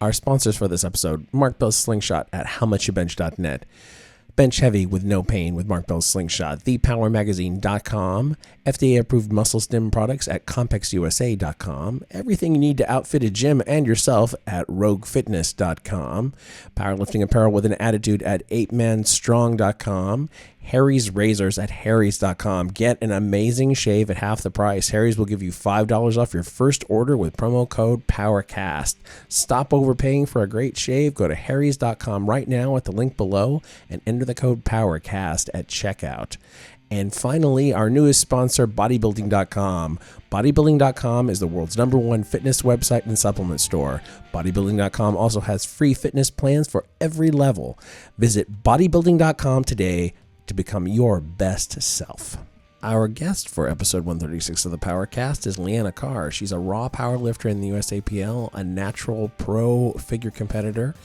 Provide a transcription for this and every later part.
Our sponsors for this episode, Mark Bell's Slingshot at howmuchyoubench.net. Bench heavy with no pain with Mark Bell's Slingshot. ThePowerMagazine.com. FDA-approved muscle stim products at CompexUSA.com. Everything you need to outfit a gym and yourself at RogueFitness.com. Powerlifting apparel with an attitude at 8manstrong.com. Harry's Razors at Harry's.com. Get an amazing shave at half the price. Harry's will give you $5 off your first order with promo code POWERCAST. Stop overpaying for a great shave. Go to Harry's.com right now at the link below and enter the code POWERCAST at checkout. And finally, our newest sponsor, Bodybuilding.com. Bodybuilding.com is the world's #1 fitness website and supplement store. Bodybuilding.com also has free fitness plans for every level. Visit Bodybuilding.com today to become your best self. Our guest for episode 136 of the PowerCast is Leanna Carr. She's a raw powerlifter in the USAPL, a natural pro figure competitor,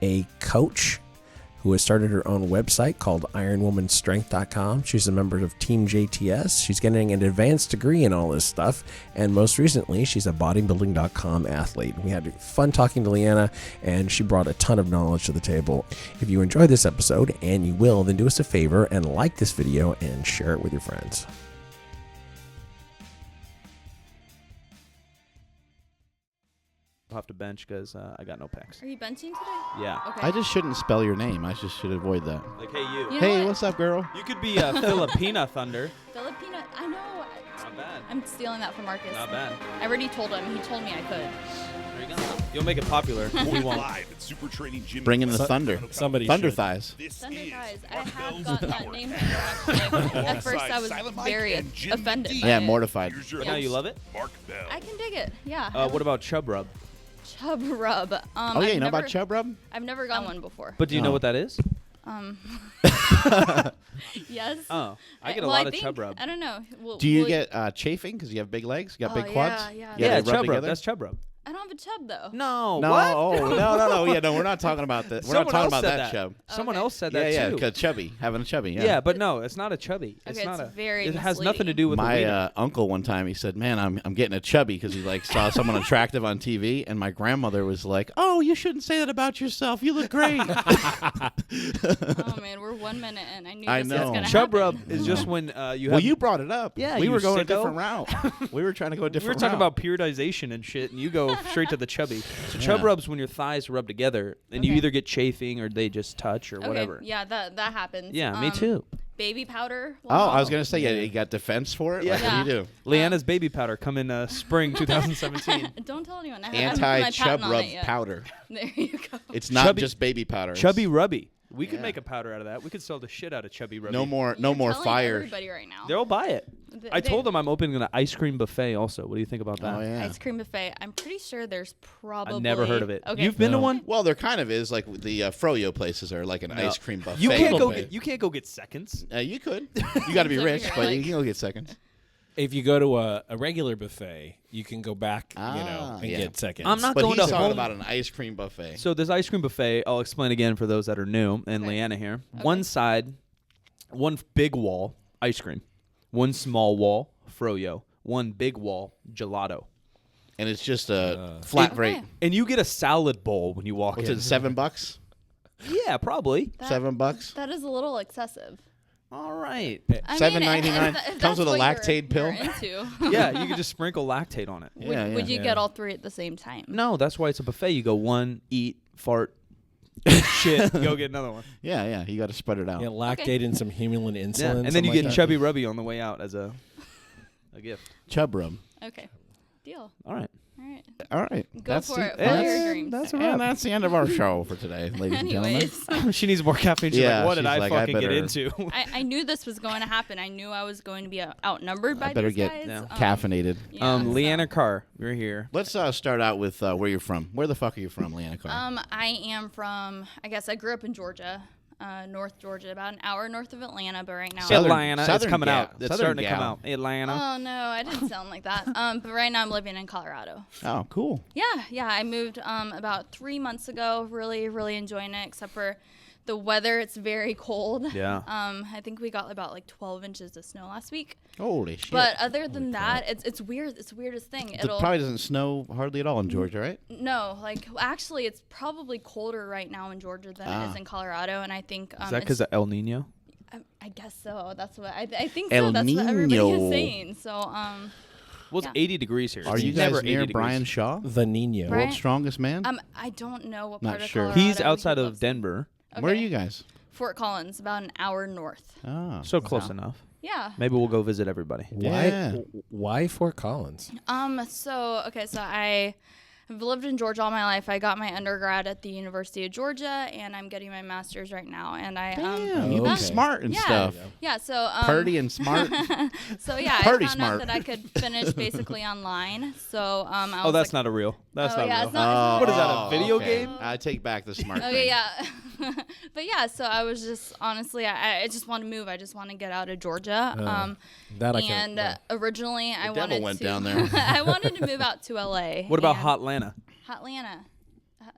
a coach who has started her own website called IronWomanStrength.com. She's a member of Team JTS. She's getting an advanced degree in all this stuff. And most recently, she's a Bodybuilding.com athlete. We had fun talking to Leanna, and she brought a ton of knowledge to the table. If you enjoyed this episode, and you will, then do us a favor and like this video and share it with your friends. I'll have to bench because I got no pecs. Are you benching today? Yeah. Okay. I just shouldn't spell your name. I just should avoid that. Like, hey, you. You know Hey, what? what's up, girl? You could be a Filipina Thunder. Filipina. I know. Not bad. I'm stealing that from Marcus. Not bad. I already told him. He told me I could. There you go. You'll make it popular. We won't. Live at Super Training Gym. Bring in the thunder. Somebody Thunder should. thighs. This Thunder is guys, I Mark have Bell's gotten that Power name Cast. before, actually. At first, I Alongside was Silent Mike very and Jim offended by Yeah, it. mortified. Here's your But now you host, love it? Mark Bell. I can dig it. Yeah. What about Chub Rub? Chub Rub? Oh, yeah, you know about Chub Rub? I've never gotten one before. But do you know Oh. what that is? Yes. Oh, I get a Well, lot of think- Chub Rub. I don't know. Do you get chafing because you have big legs? You got big quads? Yeah. Yeah, they rub Chub Rub. together? That's Chub Rub. I don't have a chub though. No. No, What? oh, no. Yeah, no, we're not talking about that. We're not Someone talking else about said that chub. Someone Okay. else said that Yeah, too. because chubby, having a chubby. Yeah, but no, it's not a chubby. It's Okay, not it's a. very It has nothing to misleading. do with the wiener. My uncle one time, he said, man, I'm getting a chubby because he like saw someone attractive on TV, and my grandmother was like, oh, you shouldn't say that about yourself. You look great. Oh man, we're 1 minute in. I knew I this know. was gonna Chub happen. Rub is just when you have. Well, you brought it up. Yeah, we you were going a sicko. different route. We were trying to go a We were different talking route. about periodization and shit, and you go straight to the chubby. So chub rubs when your thighs rub together, and you Okay. either get chafing or they just touch or Okay, whatever. yeah, that happens. Yeah, me too. Baby powder. Oh, I was going to say, yeah, you got defense for it? Yeah. Like, what do you do? Leanna's baby powder come in spring 2017. Don't tell anyone. I haven't put my Anti-chub patent on rub it yet. powder. There you go. It's not Chubby- just baby powder. Chubby Rubby. We could Yeah. make a powder out of that. We could sell the shit out of Chubby Rubby. No more You're telling fire. Everybody right now. They'll buy it. I They- told them I'm opening an ice cream buffet also. What do you think about that? Oh, yeah. Ice cream buffet. I'm pretty sure there's probably. I've never heard of it. Okay. You've been to one? Well, there kind of is. Like the Froyo places are like an ice cream buffet. You can't go buffet. get. You can't go get seconds. You could. You got to be So rich, you're but like- you can go get seconds. If you go to a regular buffet, you can go back, and yeah. get seconds. I'm not But going he's to talking home. about an ice cream buffet. So this ice cream buffet, I'll explain again for those that are new, and Okay. Leanna here. Okay. One side, one big wall, ice cream. One small wall, froyo. One big wall, gelato. And it's just a flat rate. Okay. And you get a salad bowl when you walk What's in. it, $7? Yeah, probably. That- $7? That is a little excessive. All right. I $7.99 mean, if comes that's with a what Lactaid pill. you're into. Yeah, you could just sprinkle lactate on it. Would you yeah. get all three at the same time? No, that's why it's a buffet. You go one, eat, fart, shit, go get another one. Yeah. You got to spread it out. Yeah, lactate and some human insulin. Yeah, and then something you like get that. Chubby Rubby on the way out as a gift. Chub rub. Okay. Deal. All right. All right. All right. Go that's for the, it. Follow That's, your dreams. That's a and wrap. that's the end of our show for today, ladies and gentlemen. Anyways, She needs more caffeine. She's Yeah, like, what did she's I like, I fucking get better- into? I knew this was going to happen. I knew I was going to be outnumbered by I better these get guys. caffeinated. Yeah, so- Leanna Carr, we're here. Let's start out with where you're from. Where the fuck are you from, Leanna Carr? I am from, I guess I grew up in Georgia, North Georgia, about an hour north of Atlanta, but right now. Southern- Atlanta, it's Southern coming gal- out. It's Southern starting to come gal. out. Atlanta. Oh no, I didn't sound like that. But right now I'm living in Colorado. Oh, cool. Yeah. I moved about 3 months ago. Really enjoying it, except for the weather, it's very cold. Yeah. I think we got about like 12 inches of snow last week. Holy shit. But other than that, it's weird. It's the weirdest thing. It probably doesn't snow hardly at all in Georgia, right? No, like actually, it's probably colder right now in Georgia than it is in Colorado, and I think Is that because of El Nino? I guess so. That's what I think. El so. That's what everybody Niño. is saying. So Well, it's 80 degrees here. Are It's you guys never near 80 Brian degrees. Shaw? The Nino. Brian- World's strongest man? I don't know what Not part of sure. Colorado. He's outside he of lives Denver, in. Where are Okay. you guys? Fort Collins, about an hour north. Oh. so close enough. Yeah. Maybe we'll go visit everybody. Yeah. Why Fort Collins? So I've lived in Georgia all my life. I got my undergrad at the University of Georgia, and I'm getting my master's right now. And I Damn, you be Okay. smart and yeah, stuff. yeah. So Party and smart. So yeah, Party I found smart. out that I could finish basically online. So I was Oh, that's like, not a real. That's Oh, not yeah, real. it's not- What is that, a Oh, video okay. game? I take back the smart Okay, thing. yeah. But yeah, so I was just honestly, I just want to move. I just want to get out of Georgia. That I can. And originally I The devil wanted went to. down there. I wanted to move out to LA. What about and Hotlanta? Hotlanta?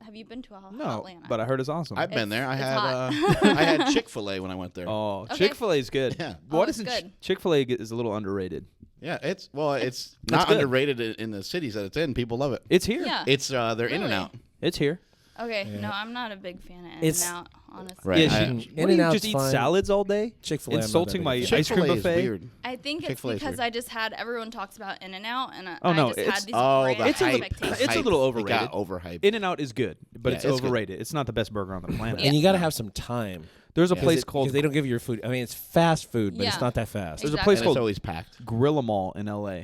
Have you been to No, Hotlanta? but I heard it's awesome. I've been there. I It's had hot. I had Chick-fil-A when I went there. Oh, Okay. Chick-fil-A is good. Yeah. What it's isn't good. Chick-fil-A is a little underrated. Yeah, it's not good. underrated in the cities that it's in. People love it. It's here. Yeah. It's they're in and Really? out. It's here. Okay, no, I'm not a big fan of It's- In-N-Out, honestly. Right. Yeah, I- she, In what do and you Out's just eat fine. salads all day? Chick-fil-A, I'm not Insulting that my big ice fan. cream Chick-fil-A is buffet. weird. I think it's Chick-fil-A is because weird. I just had everyone talks about In-N-Out, and Oh, no, I just it's- had these Oh, grand the It's a hype. little- expectations. it's a Hype. little It overrated. got overhyped. In-N-Out is good, but Yeah, it's it's good. overrated. It's not the best burger on the planet. Yeah. And you got to have some time. There's a Yeah. place Because called they don't give you your food. I mean, it's fast food, but it's Yeah. not that fast. There's a Exactly. place And it's called always packed. Grill-A-Mall in LA.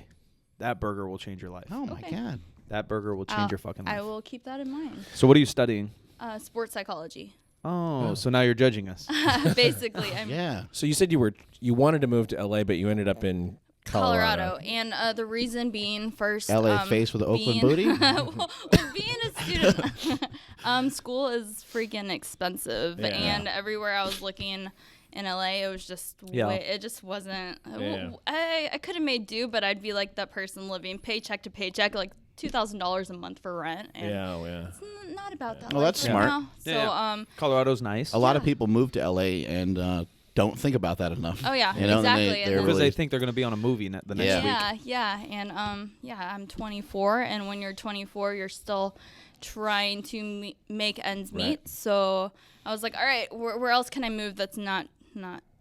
That burger will change your life. Oh my Okay. god. That burger will change your fucking life. I will keep that in mind. So what are you studying? Sports psychology. Oh, so now you're judging us. Basically, I'm Yeah. So you said you wanted to move to LA, but you ended up in Colorado. And the reason being first LA face with the Oakland being- booty? well, being a student, school is freaking expensive, Yeah. and everywhere I was looking in LA, it was just Yeah. it just wasn't. Yeah. I could have made do, but I'd be like that person living paycheck to paycheck, like $2,000 a month for rent. And Yeah. it's not about that. Well, that's life smart. right now. So Yeah. Colorado's nice. A lot of people move to LA and don't think about that enough. Oh, yeah, You know, and exactly. They, And they're then- because really, they think they're going to be on a movie the next Yeah. week. Yeah, and I'm 24, and when you're 24, you're still trying to make ends meet. Right. So I was like, all right, where else can I move that's not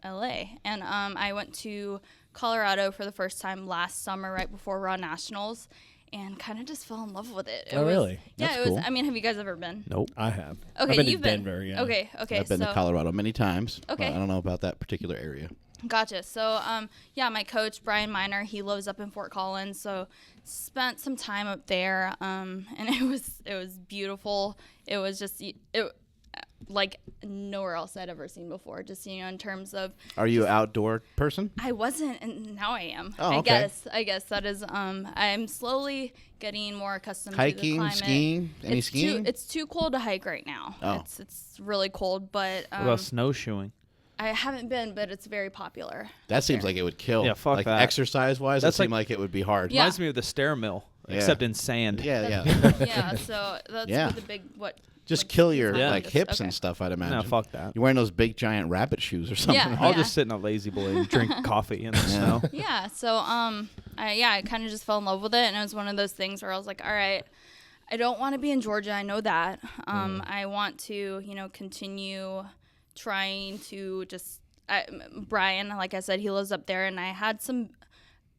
LA? And I went to Colorado for the first time last summer, right before Raw Nationals, and kind of just fell in love with it. Oh, really? Yeah, That's it was. cool. I mean, have you guys ever been? Nope. I have. Okay, I've been you've to Denver. Yeah. Okay. I've been so to Colorado many times. But Okay. I don't know about that particular area. Gotcha. So, yeah, my coach Brian Miner, he lives up in Fort Collins, so spent some time up there, and it was beautiful. It was just like nowhere else I'd ever seen before. Just in terms of Are you an outdoor person? I wasn't, and now I am. Oh, okay. I guess that is. I'm slowly getting more accustomed to the Hiking, climate. skiing, any it's skiing? It's too cold to hike right now. Oh. It's really cold, but What about snowshoeing? I haven't been, but it's very popular. That seems like it would kill. Yeah, fuck like that. exercise-wise, That's it seemed like- like it would be hard. Yeah. Reminds me of the stair mill, Yeah. except in sand. Yeah. Yeah, so that's Yeah. what the big Just like, kill your Yeah. like hips Okay. and stuff, I'd imagine. No, fuck that. You're wearing those big giant rabbit shoes or something. Yeah. I'll just sit in a lazy boy and drink coffee in the snow. Yeah, so I kind of just fell in love with it, and it was one of those things where I was like, all right, I don't want to be in Georgia. I know that. I want to, continue trying to just. Brian, like I said, he lives up there, and I had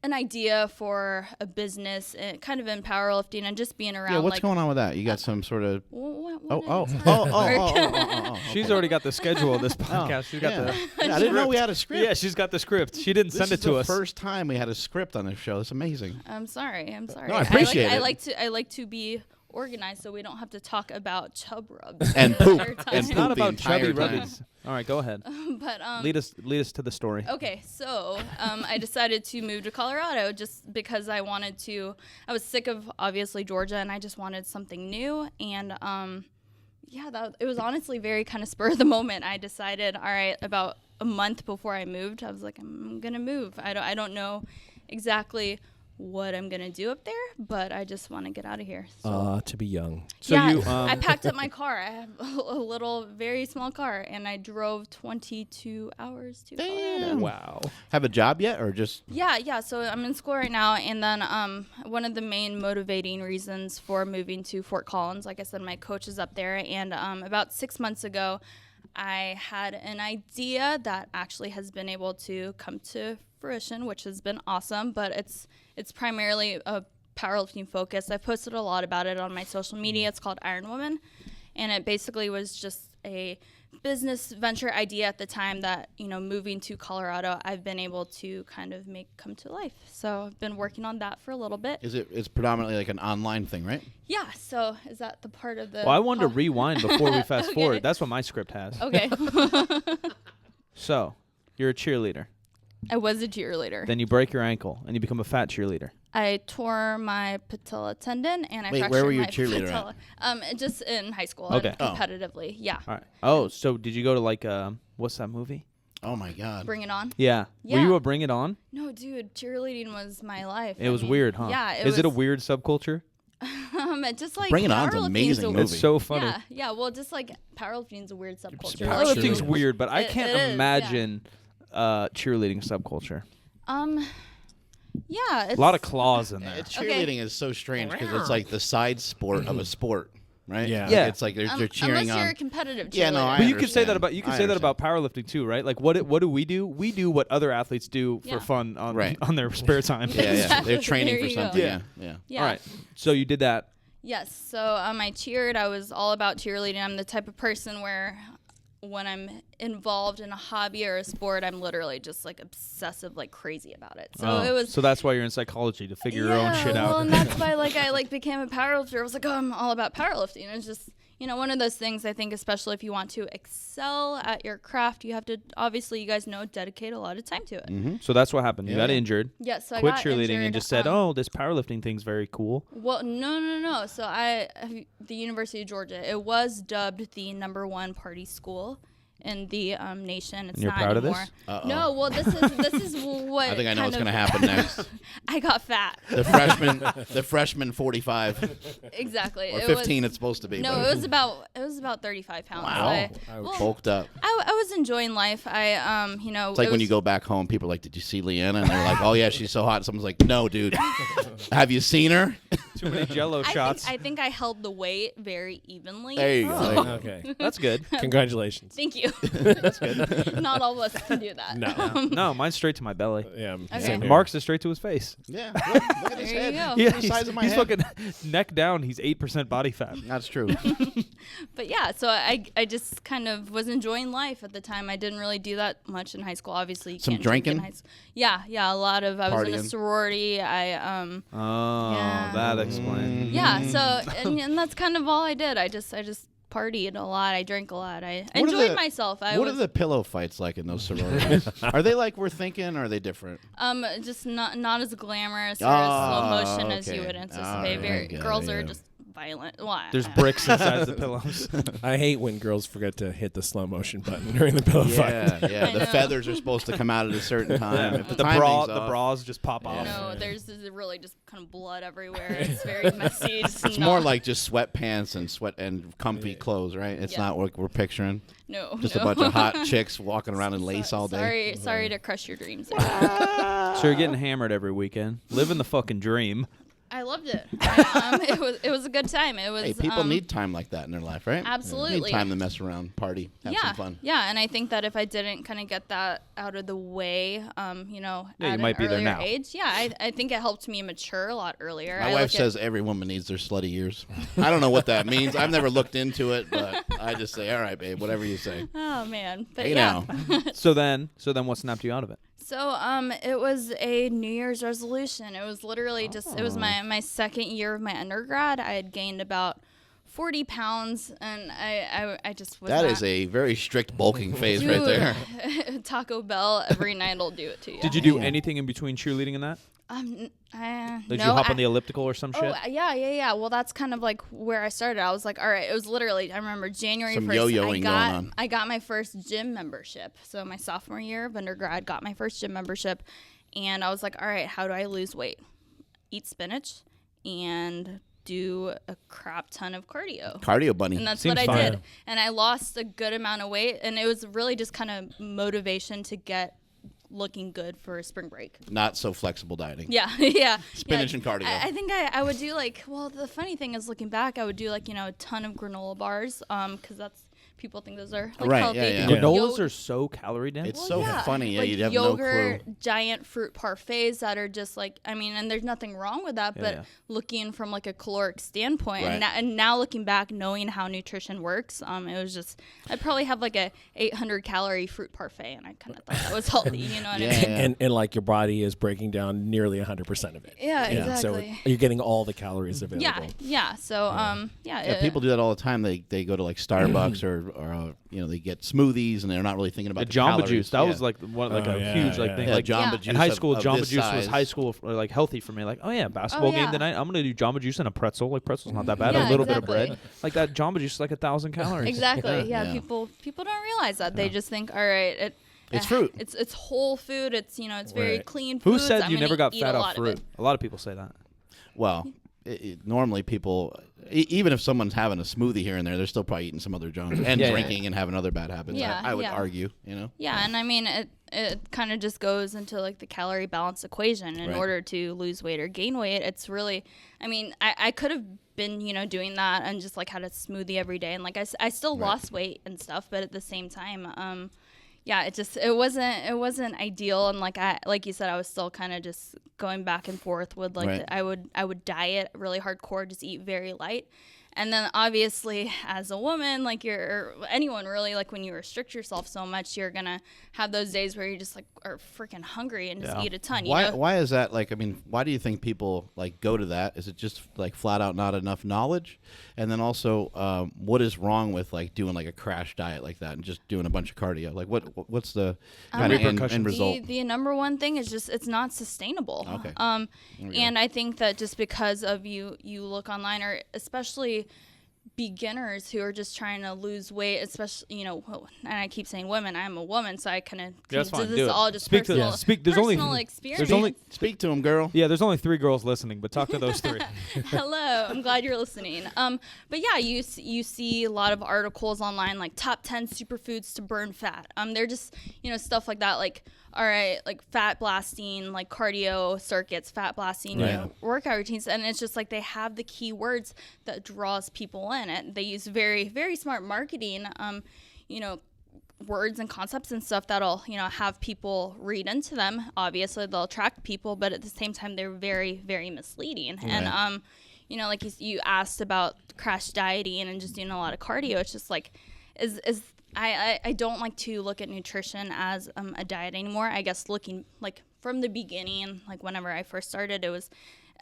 an idea for a business, kind of in powerlifting and just being around. Yeah, what's like, going on with that? You got some sort of What She's already got the schedule of this podcast. She's got the. Yeah, I didn't know we had a script. Yeah, she's got the script. She didn't This send is it to the us. first time we had a script on this show. It's amazing. I'm sorry. No, I appreciate it. I like to be organized so we don't have to talk about chub rubs And poop. entire time. And It's poop not the about entire chubby time. rubbies. All right, go ahead. But Lead us to the story. okay, so I decided to move to Colorado just because I was sick of obviously Georgia, and I just wanted something new. And it was honestly very kind of spur of the moment. I decided, all right, about a month before I moved, I was like, I'm gonna move. I don't know exactly what I'm gonna do up there, but I just want to get out of here. So. To be young. So yeah, you, I packed up my car. I have a little, very small car, and I drove 22 hours to Colorado. wow. Have a job yet, or just? Yeah. So I'm in school right now, and then one of the main motivating reasons for moving to Fort Collins, like I said, my coach is up there, and about 6 months ago, I had an idea that actually has been able to come to fruition, which has been awesome, but it's primarily a powerlifting focus. I've posted a lot about it on my social media. It's called Iron Woman, and it basically was just a business venture idea at the time that, moving to Colorado, I've been able to kind of make come to life. So I've been working on that for a little bit. It's predominantly like an online thing, right? Yeah. So is that the part of the? Well, I wanted to rewind before we fast Okay. forward. That's what my script has. Okay. So, you're a cheerleader. I was a cheerleader. Then you break your ankle and you become a fat cheerleader. I tore my patella tendon and I Wait, fractured where were you my cheerleader patella. Just in high school. Okay. Competitively. Yeah. All right. Oh, so did you go to like what's that movie? Oh my God. Bring it on. Yeah. Were Yeah. you a Bring It On? No, dude, cheerleading was my life. It was weird, huh? Yeah. Is it a weird subculture? Just like Bring It On's powerlifting's amazing a- movie. It's so funny. Yeah. Well, just like powerlifting's a weird subculture. Powerlifting's Cheerleading. weird, but I It can't is, yeah. imagine cheerleading subculture. Yeah. It's, A lot of claws in there. Cheerleading is so strange because it's like the side sport of a sport, right? Yeah. Like, Yeah. it's like they're cheering unless on. you're a competitive cheerleader. Yeah, no, I But you could say that understand. about I understand. powerlifting too, right? Like what do we do? We do what other athletes do Yeah. for fun on Right. on their spare time. Yeah, yeah. Exactly. They're training There for you go. something. Yeah. Yeah. Yeah. All right. So you did that. Yes. So I cheered. I was all about cheerleading. I'm the type of person where when I'm involved in a hobby or a sport, I'm literally just like obsessive, like crazy about it. So it was. So that's why you're in psychology, to figure your own shit Well, out. and that's why I became a powerlifter. I was like, oh, I'm all about powerlifting. It's just, one of those things, I think, especially if you want to excel at your craft, you have to, obviously, you guys know, dedicate a lot of time to it. Mm-hmm. So that's what happened. You Yeah. got injured. Yes, so I Quit got cheerleading injured, and just said, "Oh, this powerlifting thing's very cool." Well, no. So the University of Georgia, it was dubbed the #1 party school in the nation. It's And you're not proud anymore. of this? Uh-oh. No, well, this is what I think I know kind what's going to of- happen next. I got fat. The freshman 45 Exactly. or It 15. was- It's supposed to be. No, but it was about 35 pounds. Wow. Well, bulked up. I was enjoying life. It's like when you go back home, people are like, "Did you see Leanna?" And they're like, "Oh yeah, she's so hot." And someone's like, "No, dude, have you seen her?" Too many Jello shots. I think I held the weight very evenly. There you go. Okay. That's good. Congratulations. Thank you. That's good. Not all of us can do that. No. No, mine's straight to my belly. Yeah. Okay. Same here. Mark's is straight to his face. Yeah, look at his There head. you go. Yeah, The size of my he's head. fucking neck down. He's 8% body fat. That's true. But yeah, so I just kind of was enjoying life at the time. I didn't really do that much in high school. Obviously, you Some can't drink in drinking? high school. Yeah, a lot of. I was in a Partying? sorority. Oh, Yeah. that explains. Yeah. So and that's kind of all I did. I just partied a lot. I drank a lot. I What are enjoyed the- myself. What are the pillow fights like in those sororities? Are they like we're thinking, or are they different? just not as glamorous or as slow motion as you okay. would anticipate. All right, Very, I get girls it, are yeah. just violent. Why? There's bricks inside the pillows. I hate when girls forget to hit the slow motion button during the pillow fight. Yeah. I The know. feathers are supposed to come out at a certain time. If the the timing's off, bras just pop off. No, there's really just kind of blood everywhere. It's very messy. It's more like just sweatpants and comfy clothes, right? It's Yeah. not what we're picturing. no, Just no. a bunch of hot chicks walking around in lace all day. Sorry to crush your dreams. So you're getting hammered every weekend, living the fucking dream. I loved it. It was a good time. It was. Hey, people need time like that in their life, right? Absolutely. Need time to mess around, party, have some fun. Yeah, and I think that if I didn't kind of get that out of the way, you at might an be there earlier now. age, I think it helped me mature a lot earlier. My I wife look at- says every woman needs their slutty years. I don't know what that means. I've never looked into it, but I just say, all right, babe, whatever you say. "Oh man," but Hey yeah. now. So then what snapped you out of it? So it was a New Year's resolution. It was literally just it was my second year of my undergrad. I had gained about 40 pounds, and I just was That not, is a very strict bulking phase Dude, right there. Taco Bell every night will do it to you. Did you do anything in between cheerleading and that? Did Did you hop on the elliptical or some shit? Oh, yeah. Well, that's kind of like where I started. I was like, all right, it was literally, I remember January Some 1st, yo-yoing going on. I got my first gym membership. So my sophomore year of undergrad, got my first gym membership. And I was like, all right, how do I lose weight? eat spinach and do a crap ton of cardio. Cardio bunny. And that's Seems what I fine. did. And I lost a good amount of weight. And it was really just kind of motivation to get looking good for spring break. Not so flexible dieting. Yeah, yeah. Spinach yeah. and cardio. I think I would do like, well, the funny thing is looking back, I would do like, a ton of granola bars because that's, people think those are like Right, healthy. yeah. Granolas are so calorie dense. It's so yeah. funny. Yeah, like you'd have yogurt, no clue. giant fruit parfaits that are just like, I mean, and there's nothing wrong with that, but yeah. looking from like a caloric standpoint, Right. and now looking back, knowing how nutrition works, it was just, I'd probably have like a 800 calorie fruit parfait, and I kind of thought that was healthy, you know what I mean? Yeah. And like your body is breaking down nearly 100% of it. Yeah, So exactly. you're getting all the calories available. Yeah. So, Yeah, people do that all the time. They go to like Starbucks or they get smoothies and they're not really thinking about The the Jamba calories. Juice. That Yeah. was like one like Oh, a yeah, huge like yeah. thing. Yeah, Like Jamba Yeah. Juice in high school, of Jamba this Juice was size. high school like healthy for me. Like, oh yeah, basketball game yeah. tonight. I'm gonna do Jamba Juice and a pretzel. Like pretzel's not that bad. Yeah, a little exactly. bit of bread. Like that Jamba Juice is like 1,000 calories. Exactly. Yeah. Yeah. People don't realize that. They just think, all right, It's fruit. It's whole food. It's it's very Right. clean. Who foods. said I'm you gonna never got eat fat a off lot of fruit? it. A lot of people say that. Well, normally people, even if someone's having a smoothie here and there, they're still probably eating some other junk and Yeah. drinking and having other bad habits. Yeah, I would yeah. argue, Yeah, and I mean it kind of just goes into like the calorie balance equation. In Right. order to lose weight or gain weight, it's really, I mean, I could have been doing that and just like had a smoothie every day, and like I still lost weight and stuff, but at the same time, yeah, it wasn't ideal, and like you said, I was still kind of just going back and forth with like Right. I would diet really hardcore, just eat very light. And then obviously as a woman, like or anyone really, like when you restrict yourself so much, you're going to have those days where you just like are freaking hungry and just Yeah. eat a ton. Why is that? Like, I mean, why do you think people like go to that? Is it just like flat out not enough knowledge? And then also, what is wrong with like doing like a crash diet like that and just doing a bunch of cardio? Like, what's the kind of end result? The number one thing is just it's not sustainable. Okay. And I think that just because of you look online, or especially beginners who are just trying to lose weight, especially and I keep saying women. I'm a woman, so I kind of that's fine. this Do is it. all just Speak to- personal. yeah. Speak- there's only- personal there's experience. only- Speak to him, girl. Yeah, there's only 3 girls listening, but talk to those 3. Hello, I'm glad you're listening. But yeah, you see a lot of articles online like top 10 superfoods to burn fat. They're just stuff like that, like all right, like fat blasting, like cardio circuits, fat blasting, workout routines, and it's just like they have the key words that draws people in. And they use very very smart marketing, words and concepts and stuff that'll have people read into them. Obviously they'll attract people, but at the same time they're very very misleading. Right. And like you asked about crash dieting and just doing a lot of cardio, it's just like I don't like to look at nutrition as a diet anymore. I guess looking like from the beginning, like whenever I first started, it was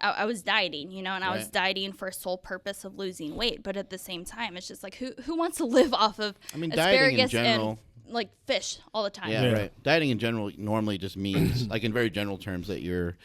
I was dieting, and I was Right. dieting for a sole purpose of losing weight. But at the same time, it's just like who wants to live off of I mean, dieting in asparagus general. and like fish all the time? Yeah, Yeah. right. Dieting in general normally just means, like in very general terms, that you're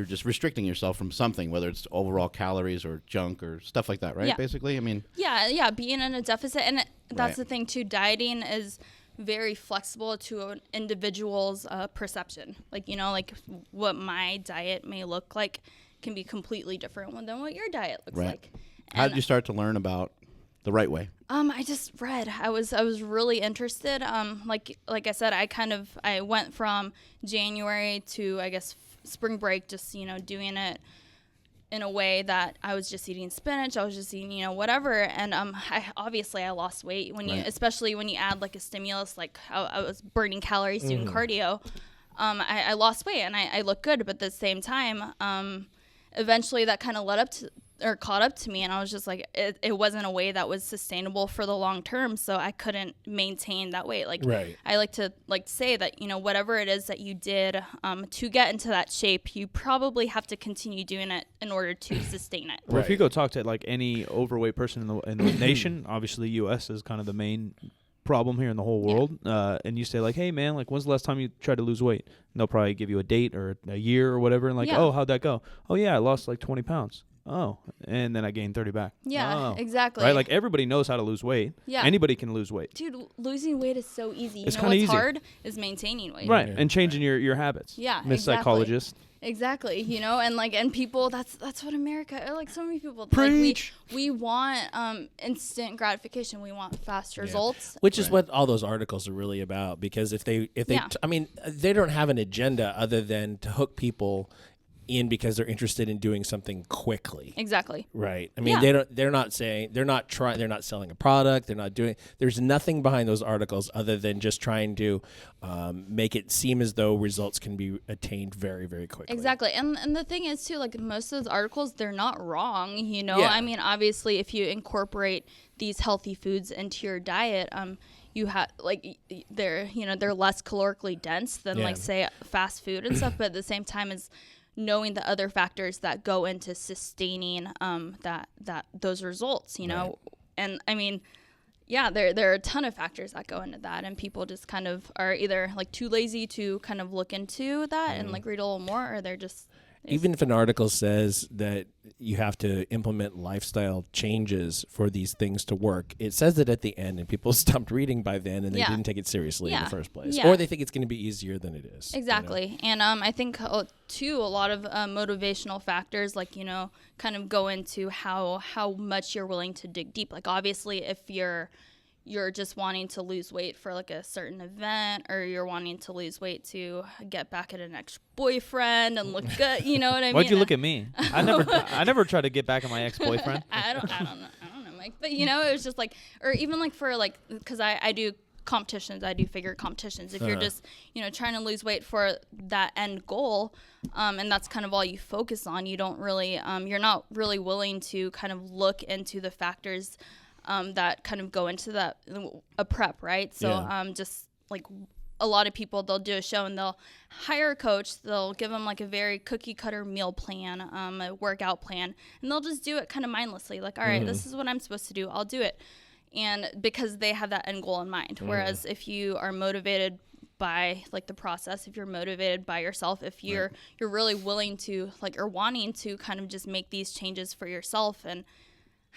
just restricting yourself from something, whether it's overall calories or junk or stuff like that, right? Yeah. Basically, I mean, Yeah, being in a deficit, and that's Right. the thing too. Dieting is very flexible to an individual's perception. Like like what my diet may look like can be completely different than what your diet looks Right. like. how And, did you start to learn about the right way? I just read. I was really interested. Like I said, I went from January to I guess spring break, just doing it in a way that I was just eating spinach. I was just eating whatever, and I lost weight when Right. especially when you add like a stimulus, like I was burning calories doing cardio. I lost weight and I looked good, but at the same time, eventually that kind of caught up to me, and I was just like, it wasn't a way that was sustainable for the long term, so I couldn't maintain that weight. Like, Right. I like to say that whatever it is that you did to get into that shape, you probably have to continue doing it in order to sustain it. Well, if Right. you go talk to like any overweight person in the nation, obviously U.S. is kind of the main problem here in the whole world, and you say like, hey man, like when's the last time you tried to lose weight? And they'll probably give you a date or a year or whatever, and like, Yeah. oh, how'd that go? Oh yeah, I lost like 20 pounds. Oh, and then I gained 30 back. Yeah, Oh. exactly. Right, like everybody knows how to lose weight. Yeah. Anybody can lose weight. Dude, losing weight is so easy. It's What's kinda easy. hard is maintaining weight. Right, Yeah. and changing your habits. Yeah, Miss exactly. Psychologist. Exactly, you know, and people, that's what America, or like so many people, Preach. like we want instant gratification. We want fast results. Which is what all those articles are really about, because if they I mean, they don't have an agenda other than to hook people in because they're interested in doing something quickly. Exactly. Right. I mean, they're not selling a product. There's nothing behind those articles other than just trying to make it seem as though results can be attained very, very quickly. Exactly. And the thing is too, like most of those articles, they're not wrong, you know? Yeah. I mean, obviously if you incorporate these healthy foods into your diet, you have like they're less calorically dense than like say fast food and stuff, but at the same time as knowing the other factors that go into sustaining those results, you know. And I mean, there are a ton of factors that go into that, and people just kind of are either like too lazy to kind of look into that and like read a little more, or they're just even if an article says that you have to implement lifestyle changes for these things to work, it says it at the end, and people stopped reading by then, and they didn't take it seriously in the first place. Or they think it's going to be easier than it is. Exactly. You know? And I think, too, a lot of motivational factors, like, you know, kind of go into how much you're willing to dig deep. Like, obviously, if you're just wanting to lose weight for like a certain event, or you're wanting to lose weight to get back at an ex-boyfriend and look good, you know what I mean? Why'd you look at me? I never tried to get back at my ex-boyfriend. I don't know, Mike. But you know, it was just like, or even like for like, because I do competitions, I do figure competitions. If you're just, you know, trying to lose weight for that end goal, and that's kind of all you focus on, you don't really, you're not really willing to kind of look into the factors that kind of go into that a prep, right? So just like a lot of people, they'll do a show and they'll hire a coach, they'll give them like a very cookie cutter meal plan, a workout plan, and they'll just do it kind of mindlessly, like, all right, this is what I'm supposed to do, I'll do it. And because they have that end goal in mind. Whereas if you are motivated by like the process, if you're motivated by yourself, if you're really willing to like, or wanting to kind of just make these changes for yourself and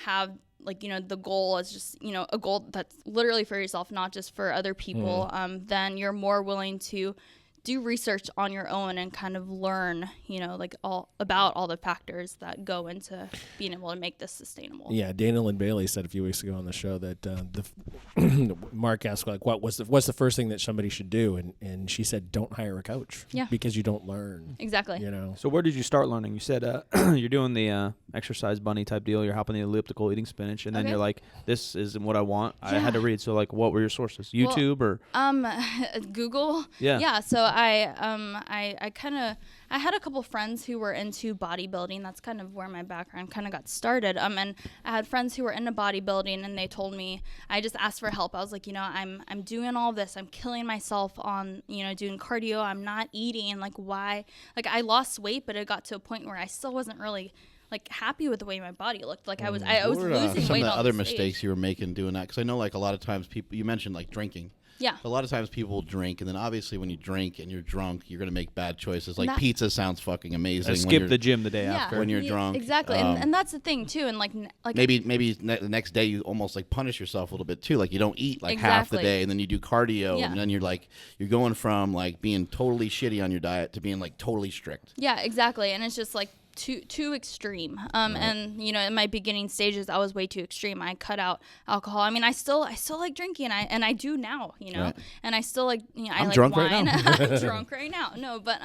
have like, you know, the goal is just, you know, a goal that's literally for yourself, not just for other people, then you're more willing to do research on your own and kind of learn, you know, like all about all the factors that go into being able to make this sustainable. Yeah, Dana Lynn Bailey said a few weeks ago on the show that Mark asked like, what's the first thing that somebody should do, and she said, don't hire a coach. Yeah, because you don't learn. Exactly. You know. So where did you start learning? You said you're doing the exercise bunny type deal. You're hopping the elliptical, eating spinach, and then you're like, this isn't what I want. I had to read. So like, what were your sources? YouTube or Google? Yeah. So I had a couple friends who were into bodybuilding. That's kind of where my background kind of got started. And I had friends who were into bodybuilding, and they told me, I just asked for help. I was like, you know, I'm doing all this. I'm killing myself on, you know, doing cardio. I'm not eating. Like, why? Like, I lost weight, but it got to a point where I still wasn't really like happy with the way my body looked. Like I was losing weight. Some of the other stage. mistakes you were making doing that, because I know like a lot of times people, you mentioned like drinking. Yeah. A lot of times people drink, and then obviously when you drink and you're drunk, you're going to make bad choices. Like pizza sounds fucking amazing. Skip the gym the day after. When you're drunk. Exactly. And that's the thing too. And like maybe the next day you almost like punish yourself a little bit too. Like you don't eat like half the day, and then you do cardio, and then you're going from like being totally shitty on your diet to being like totally strict. Yeah, exactly. And it's just like too extreme. And you know, in my beginning stages, I was way too extreme. I cut out alcohol. I mean, I still like drinking, and I do now, you know, and I still like, you know, I like drunk wine. Right now. I'm drunk right now. No, but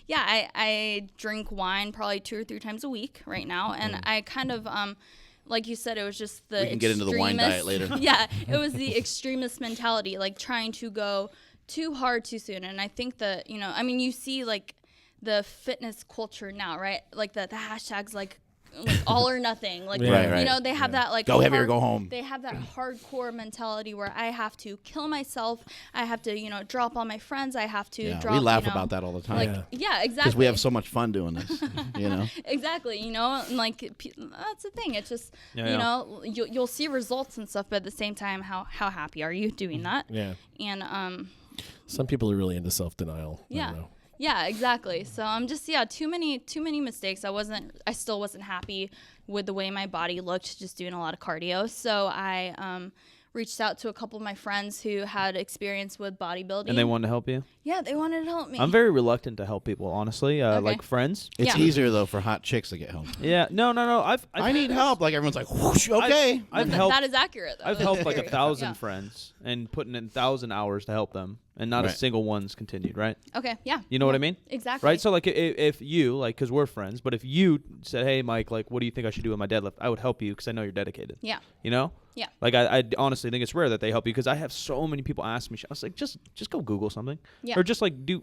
yeah, I drink wine probably 2 or 3 times a week right now, and I kind of like you said, it was just the we can get into the wine diet later. Yeah, it was the extremist mentality, like trying to go too hard too soon. And I think that, you know, I mean, you see like the fitness culture now, right? Like the hashtags like all or nothing. Like, you know, they have that like go heavy or go home. They have that hardcore mentality where I have to kill myself. I have to, you know, drop all my friends. I have to drop. We laugh you know, about that all the time. Like, yeah, exactly. Because we have so much fun doing this, you know? Exactly, you know, and like that's the thing. It's just, you know, you'll see results and stuff, but at the same time, how happy are you doing that? Yeah. And some people are really into self-denial. Yeah. I don't know. Yeah, exactly. So I'm just too many mistakes. I still wasn't happy with the way my body looked just doing a lot of cardio. So I reached out to a couple of my friends who had experience with bodybuilding. And they wanted to help you? Yeah, they wanted to help me. I'm very reluctant to help people, honestly. Like friends. It's Yeah. easier though for hot chicks to get help. Yeah. No. I need help. Like everyone's like, whoosh, okay. I've That- helped. that is accurate, though. I've helped like Very 1,000 yeah. friends and putting in 1,000 hours to help them, and not a Right. single one's continued. Right. Okay, yeah. You know what I Yeah, mean? Exactly. Right. So like, if you like, because we're friends, but if you said, "Hey, Mike, like, what do you think I should do with my deadlift?" I would help you because I know you're dedicated. Yeah. You know. Yeah. Like I honestly think it's rare that they help you because I have so many people ask me. I was like, just go Google something, Yeah. or just like do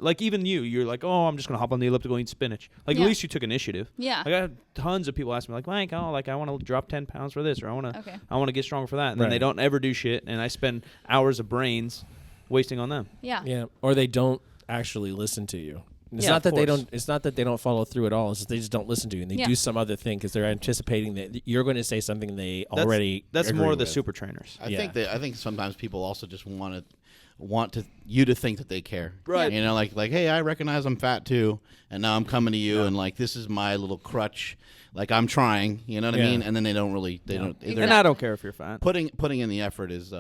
like even you're like, oh, I'm just gonna hop on the elliptical and eat spinach. Like Yeah. at least you took initiative. Yeah. Like I had tons of people ask me like, Mike, oh, like I want to drop 10 pounds for this, or I want Okay. to get stronger for that, and then they Right. don't ever do shit, and I spend hours of brains wasting on them. Yeah. Yeah, or they don't actually listen to you. It's Yeah, not of that they course. don't. It's not that they don't follow through at all. It's just they just don't listen to you, and they Yeah. do some other thing because they're anticipating that you're going to say something they already. That's agree more the with. super trainers. I Yeah. think sometimes people also just want you to think that they care. Right. You know, like hey, I recognize I'm fat too, and now I'm coming to you and like this is my little crutch. Like I'm trying, you know what I Yeah. mean? And then they don't really they're And I don't care if you're fat. putting in the effort is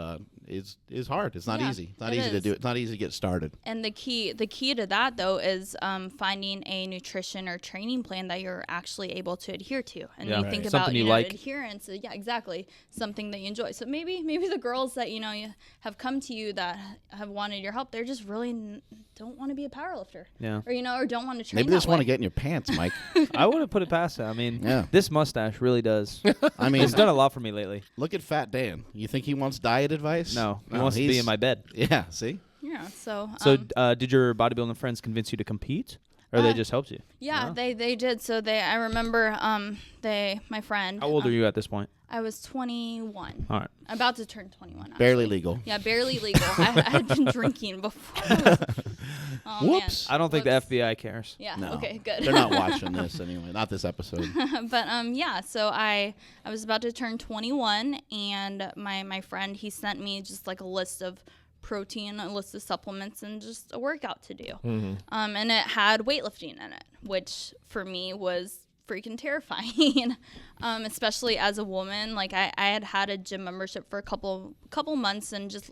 hard. It's not Yeah, easy. It's not it easy to is. do. It's not easy to get started. And the key to that though is finding a nutrition or training plan that you're actually able to adhere to. And Yeah. you Right. think Something about you know, like. adherence. Yeah, exactly. Something that you enjoy. So maybe the girls that you have come to you that have wanted your help, they're just really don't want to be a powerlifter. Yeah. Or or don't want to train. Maybe they just that want to way. get in your pants, Mike. I would have put it past it. I mean, Yeah. this mustache really does. I mean, It's done a lot for me lately. look at Fat Dan. You think he wants diet advice? No, he wants to be in my bed. Yeah. See. Yeah. So. So, did your bodybuilding friends convince you to compete, or they Uh, just helped you? yeah, they did. So I remember my friend. How old are you at this point? I was 21. All right. About to turn 21. Barely actually. legal. Yeah, barely legal. I had been drinking before. Oh, Whoops. Man. I don't think Whoops. the FBI cares. Yeah. No. Okay. Good. They're not watching this anyway. Not this episode. But yeah. So I was about to turn 21, and my friend he sent me just like a list of protein, a list of supplements, and just a workout to do. And it had weightlifting in it, which for me was freaking terrifying. Especially as a woman. Like I had a gym membership for a couple months, and just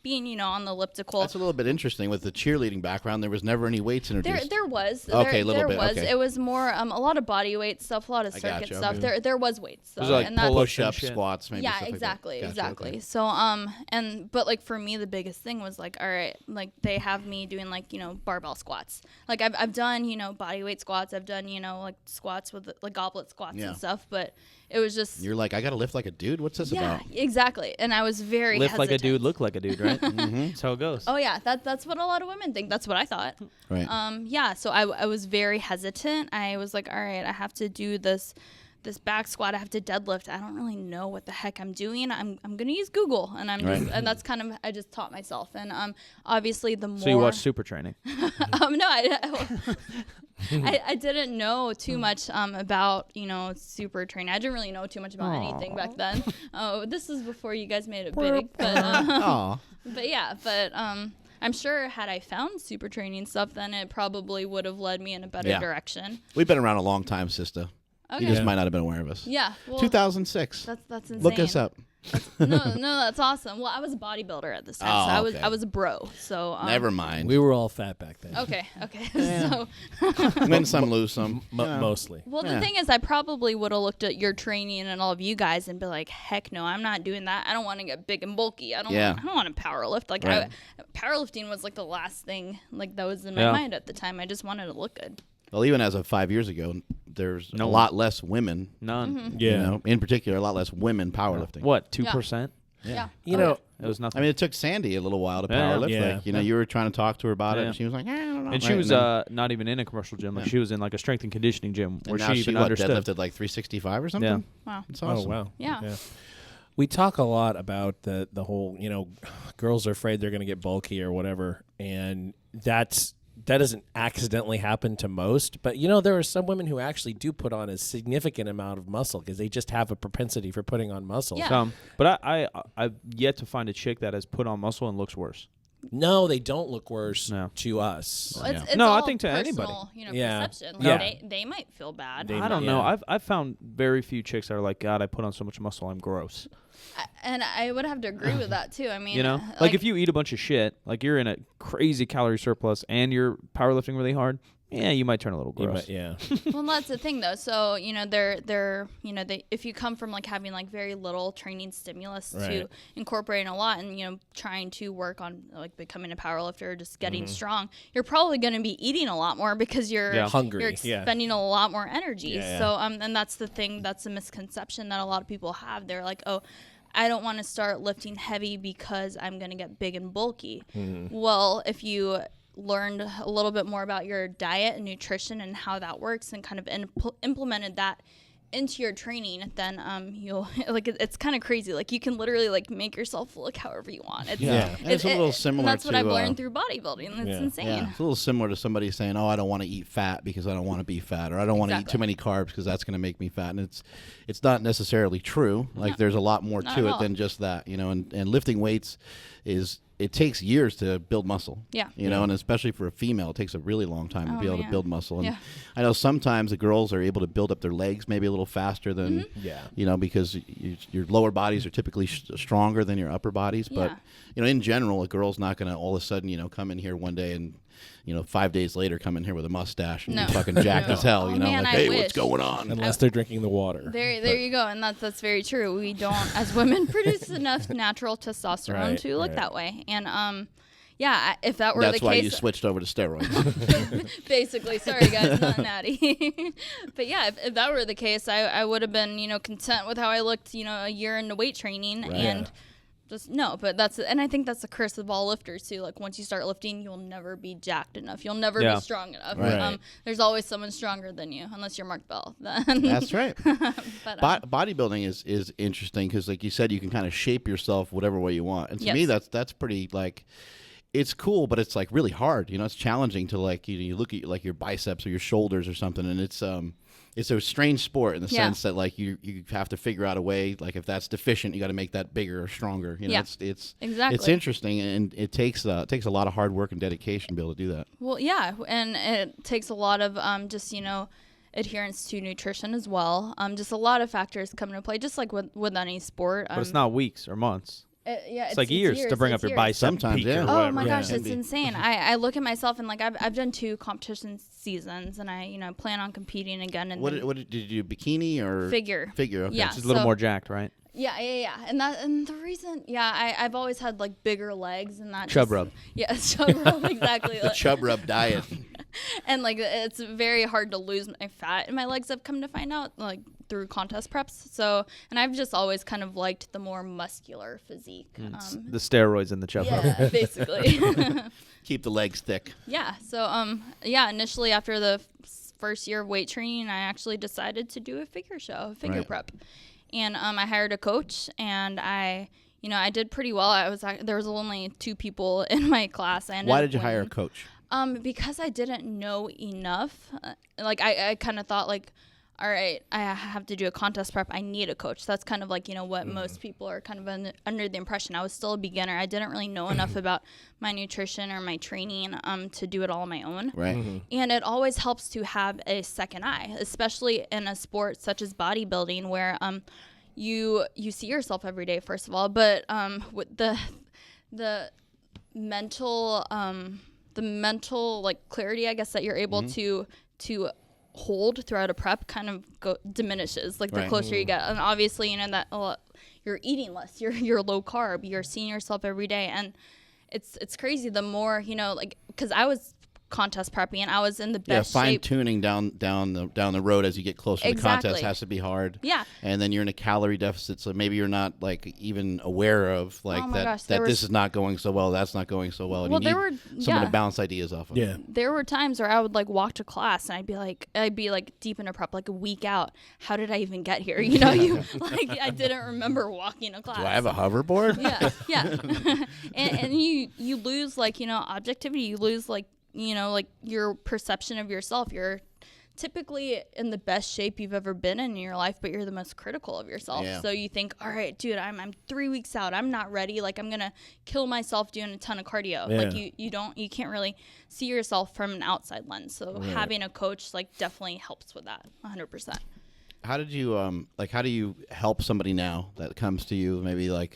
being on the elliptical. That's a little bit interesting. With the cheerleading background, there was never any weights introduced. There was. Okay, a little there bit, was. okay. It was more a lot of body weight stuff, a lot of I circuit gotcha, stuff. okay. There was weights. Was though, it like and that's- pull-ups? Push-ups, shit. squats, maybe. yeah, stuff like that. exactly, Gotcha, exactly. okay. So but like for me the biggest thing was like, all right, like they have me doing like barbell squats. Like I've done body weight squats. I've done like squats with like goblet squats Yeah. and stuff. But it was just You're like, I got to lift like a dude. What's this yeah, about? exactly. And I was very Lift like a hesitant. dude, look like a dude, right? That's how it goes. Oh yeah, that's what a lot of women think. That's what I thought. Right. Yeah, so I was very hesitant. I was like, all right, I have to do this back squat. I have to deadlift. I don't really know what the heck I'm doing. I'm gonna use Google, and Right. and that's kind of I just taught myself. And obviously the more So you watch Super Training. no, I didn't know too much about super training. I didn't really know too much about anything back then. Oh, this is before you guys made it big, but. Aw. But yeah, I'm sure had I found super training stuff, then it probably would have led me in a better Yeah. direction. We've been around a long time, sister. Okay. You just might not have been aware of us. Yeah. Well, 2006. that's insane. Look us up. No, that's awesome. Well, I was a bodybuilder at this time, Oh, so okay. I was a bro. So Never mind. We were all fat back then. Okay. So Win some, lose some. Mostly. well, Yeah. the thing is, I probably would have looked at your training and all of you guys and be like, heck no, I'm not doing that. I don't want to get big and bulky. I don't want to power lift. Like Right. powerlifting was like the last thing like that was in my Yeah. mind at the time. I just wanted to look good. Well, even as of 5 years ago, there's No a one. lot less women. None. Mm-hmm. Yeah. You know, in particular, a lot less women powerlifting. What, 2%? Yeah. You know, It was nothing. I mean, it took Sandy a little while to Yeah. powerlift. Yeah. Like, you were trying to talk to her about it, Yeah. and she was like, I don't know. and she Right, was then- not even in a commercial gym. Like Yeah. she was in like a strength and conditioning gym and where now she even what, understood. deadlifted like 365 or something. Yeah. Wow. It's awesome. Oh wow. Yeah. We talk a lot about the whole, girls are afraid they're going to get bulky or whatever, and that doesn't accidentally happen to most. But there are some women who actually do put on a significant amount of muscle because they just have a propensity for putting on muscle. Yeah. But I've yet to find a chick that has put on muscle and looks worse. No, they don't look worse No. to us. Well, it's No, I all think to personal, anybody. Yeah. perception. Like Yeah. they might feel bad. They I don't Yeah. know. I've found very few chicks that are like, God, I put on so much muscle, I'm gross. And I would have to agree with that too. I mean, You know, like if you eat a bunch of shit, like you're in a crazy calorie surplus and you're powerlifting really hard, yeah, you might turn a little You gross. might- yeah. well, that's the thing though. So they're if you come from like having like very little training stimulus Right. to incorporating a lot and trying to work on like becoming a powerlifter or just getting strong, you're probably going to be eating a lot more because you're Hungry, you're yeah. expending a lot more energy. Yeah, yeah. So and that's the thing. That's a misconception that a lot of people have. They're like, oh, I don't want to start lifting heavy because I'm going to get big and bulky. Well, if you learned a little bit more about your diet and nutrition and how that works and kind of implemented that into your training, then you'll like it's kind of crazy. Like you can literally like make yourself look however you want. It's, Yeah. And it's a little similar and that's what to, I've learned through bodybuilding. It's insane. Yeah, it's a little similar to somebody saying, "Oh, I don't want to eat fat because I don't want to be fat," or "I don't want to eat Exactly. too many carbs because that's going to make me fat." And it's not necessarily true. Like there's a lot more Not to at it all. than just that, And lifting weights it takes years to build muscle. Yeah. And especially for a female, it takes a really long time to Oh, be able to man. build muscle. And Yeah. I know sometimes the girls are able to build up their legs maybe a little faster than Yeah. because your lower bodies are typically stronger than your upper bodies. But in general, a girl's not going to all of a sudden come in here one day and 5 days later come in here with a mustache and No. be fucking jacked No. as hell. Oh, man, like, I hey, wish. what's going on? Unless they're drinking the water. There you go, and that's very true. We don't, as women, produce enough natural testosterone Right, to look right. that way. And if that were That's the why case, you switched over to steroids. basically, sorry guys, not natty. But yeah, if that were the case, I would have been content with how I looked a year into weight training and. Just no, but and I think that's the curse of all lifters too. Like once you start lifting, you'll never be jacked enough. You'll never be strong enough. Right. There's always someone stronger than you, unless you're Mark Bell. Then. That's right. But, Bodybuilding is interesting because, like you said, you can kind of shape yourself whatever way you want. And to me, that's pretty like. It's cool, but it's like really hard. It's challenging to like you look at like your biceps or your shoulders or something, and it's a strange sport in the sense that like you have to figure out a way, like if that's deficient, you got to make that bigger or stronger. It's exactly. It's interesting, and it takes a lot of hard work and dedication to be able to do that. Well, yeah, and it takes a lot of just adherence to nutrition as well. Just a lot of factors come into play, just like with any sport. But it's not weeks or months. It's like years to bring up your bicep Sometimes, peak yeah. or Oh whatever. my gosh, Yeah. it's insane. I look at myself and like I've done 2 competition seasons, and I plan on competing again. And What then did you do? Bikini or figure? Figure. Okay. Yeah. She's a little So- more jacked, right? Yeah. And the reason, I've always had like bigger legs and that. Chub rub. Yeah, chub rub, exactly. The chub rub diet. And like it's very hard to lose my fat in my legs. I've come to find out like through contest preps. So, and I've just always kind of liked the more muscular physique. The steroids and the chub rub. Yeah, basically. Keep the legs thick. Yeah. So, initially after the first year of weight training, I actually decided to do a figure Right. prep, and I hired a coach, and I did pretty well. There was only 2 people in my class. Why did you hire a coach? Because I didn't know enough. Like I kind of thought like, all right, I have to do a contest prep. I need a coach. That's kind of like, what most people are kind of under the impression. I was still a beginner. I didn't really know enough about my nutrition or my training to do it all on my own. Right. And it always helps to have a second eye, especially in a sport such as bodybuilding, where you see yourself every day, first of all, but with the mental like clarity, I guess, that you're able to hold throughout a prep kind of diminishes like the Right. closer you get. And obviously that you're eating less, you're low carb, you're seeing yourself every day, and it's crazy. The more like, because I was contest prepping and I was in the best fine shape. tuning down the road as you get closer to the contest Exactly. has to be hard. Yeah. And then you're in a calorie deficit, so maybe you're not like even aware of like Oh my that gosh, there this was- is not going so well, that's not going so well. And Well, you there need were- someone yeah. to bounce ideas off of. Yeah. There were times where I would like walk to class and I'd be like deep into prep, like a week out. How did I even get here? You like I didn't remember walking to class. Do I have a hoverboard? Yeah. and you lose like, objectivity. You lose like, like your perception of yourself, your typically in the best shape you've ever been in your life, but you're the most critical of yourself. Yeah. So you think, all right, dude, I'm 3 weeks out. I'm not ready. Like, I'm going to kill myself doing a ton of cardio. Yeah. Like you can't really see yourself from an outside lens. So having a coach like definitely helps with that 100%. How did you how do you help somebody now that comes to you, maybe like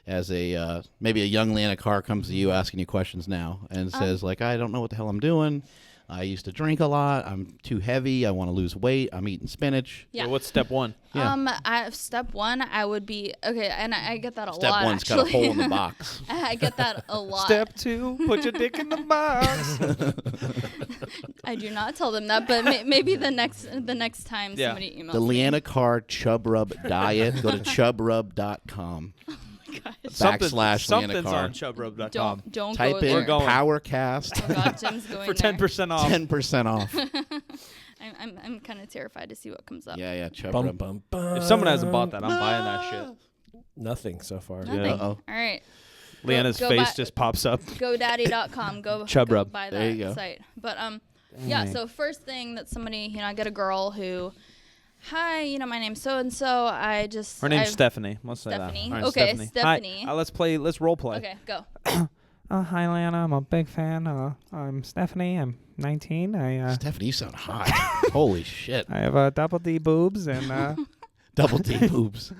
as a maybe a young Leanna Carr comes to you asking you questions now and says like, I don't know what the hell I'm doing. I used to drink a lot. I'm too heavy. I want to lose weight. I'm eating spinach. Yeah. So what's step one? Yeah. Step one, I would be okay, and I get that a lot. Step one's got a hole in the box. I get that a lot. Step two, put your dick in the box. I do not tell them that, but maybe the next time somebody emails The me. Leanna Carr Chub Rub Diet. Go to chubrub.com. Something's Leanna Carr. on chubrub.com. Don't Type go in there. We're going. PowerCast Oh God, Jim's going For there. 10% off. 10% off. I'm kind of terrified to see what comes up. Yeah, Chub Bum, Rub. bum, bum. If someone hasn't bought that, I'm buying that shit. Nothing so far. Nothing. Yeah. All right. Leanna's Go face buy- just pops up. GoDaddy.com. Go Chub go Rub. buy There you that go. site. But yeah. So first thing that somebody, I get a girl who, hi, my name's so and so. Her name's Stephanie. Let's say that. Stephanie. All right, Okay, Stephanie. Stephanie. Hi. Let's role play. Okay, go. Hi, Leanna. I'm a big fan. I'm Stephanie. I'm 19. Stephanie, you sound hot. Holy shit. I have double D boobs, and Double D boobs.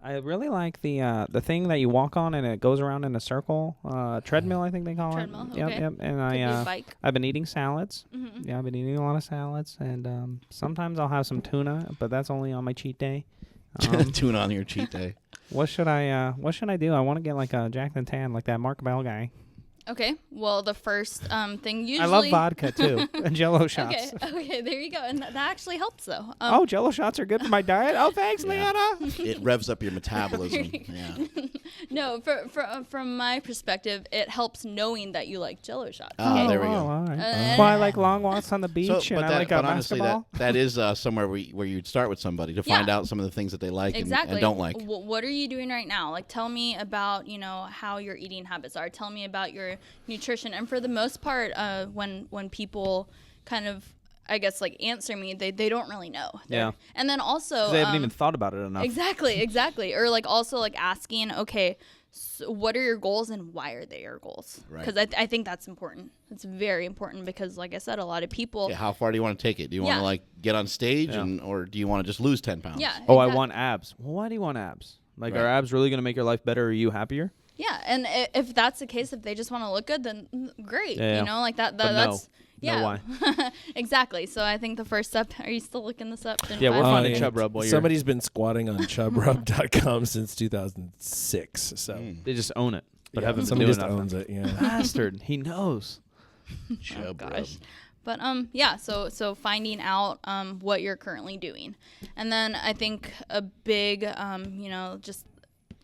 I really like the thing that you walk on and it goes around in a circle. Treadmill, I think they call Treadmill, it. Yep, okay. yep. And Could be a bike. I've been eating salads. Mhm. Yeah, I've been eating a lot of salads, and sometimes I'll have some tuna, but that's only on my cheat day. Tune on your cheat day. What should I do? I want to get like a Jack and Tan, like that Mark Bell guy. Okay. Well, the first thing usually. I love vodka too, and Jello shots. Okay. There you go, and that actually helps though. Oh, Jello shots are good for my diet. Oh, thanks, Yeah. Leanna. It revs up your metabolism. Yeah. No, from my perspective, it helps knowing that you like Jello shots. Ah, okay? there we go. All right. And- Well, I like long walks on the beach, and I like but honestly, basketball. that is somewhere where you'd start with somebody to find out some of the things that they like Exactly. and don't like. What are you doing right now? Like, tell me about, how your eating habits are. Tell me about your nutrition. And for the most part, when people kind of, I guess, like answer me, they don't really know. Yeah. And then also, They haven't even thought about it enough. Exactly. Or like also like asking, okay, so what are your goals and why are they your goals? Right. Because I think that's important. It's very important because, like I said, a lot of people. Yeah, how far do you want to take it? Do you want to like get on stage or do you want to just lose 10 pounds? Yeah. Oh, I want abs. Well, why do you want abs? Like, Right. are abs really going to make your life better? Are you happier? Yeah, and if that's the case, if they just want to look good, then great. Yeah. Like that. But That's no. yeah. No, why? Exactly. So I think the first step. Are you still looking this up? Didn't Yeah, we're find finding it? Chub Rub while you're. Somebody's been squatting on chubrub.com since 2006. So They just own it, but yeah, haven't been somebody doing just enough. owns it. Yeah. Bastard. He knows. Chub Rub. Gosh. But yeah, so finding out what you're currently doing. And then I think a big just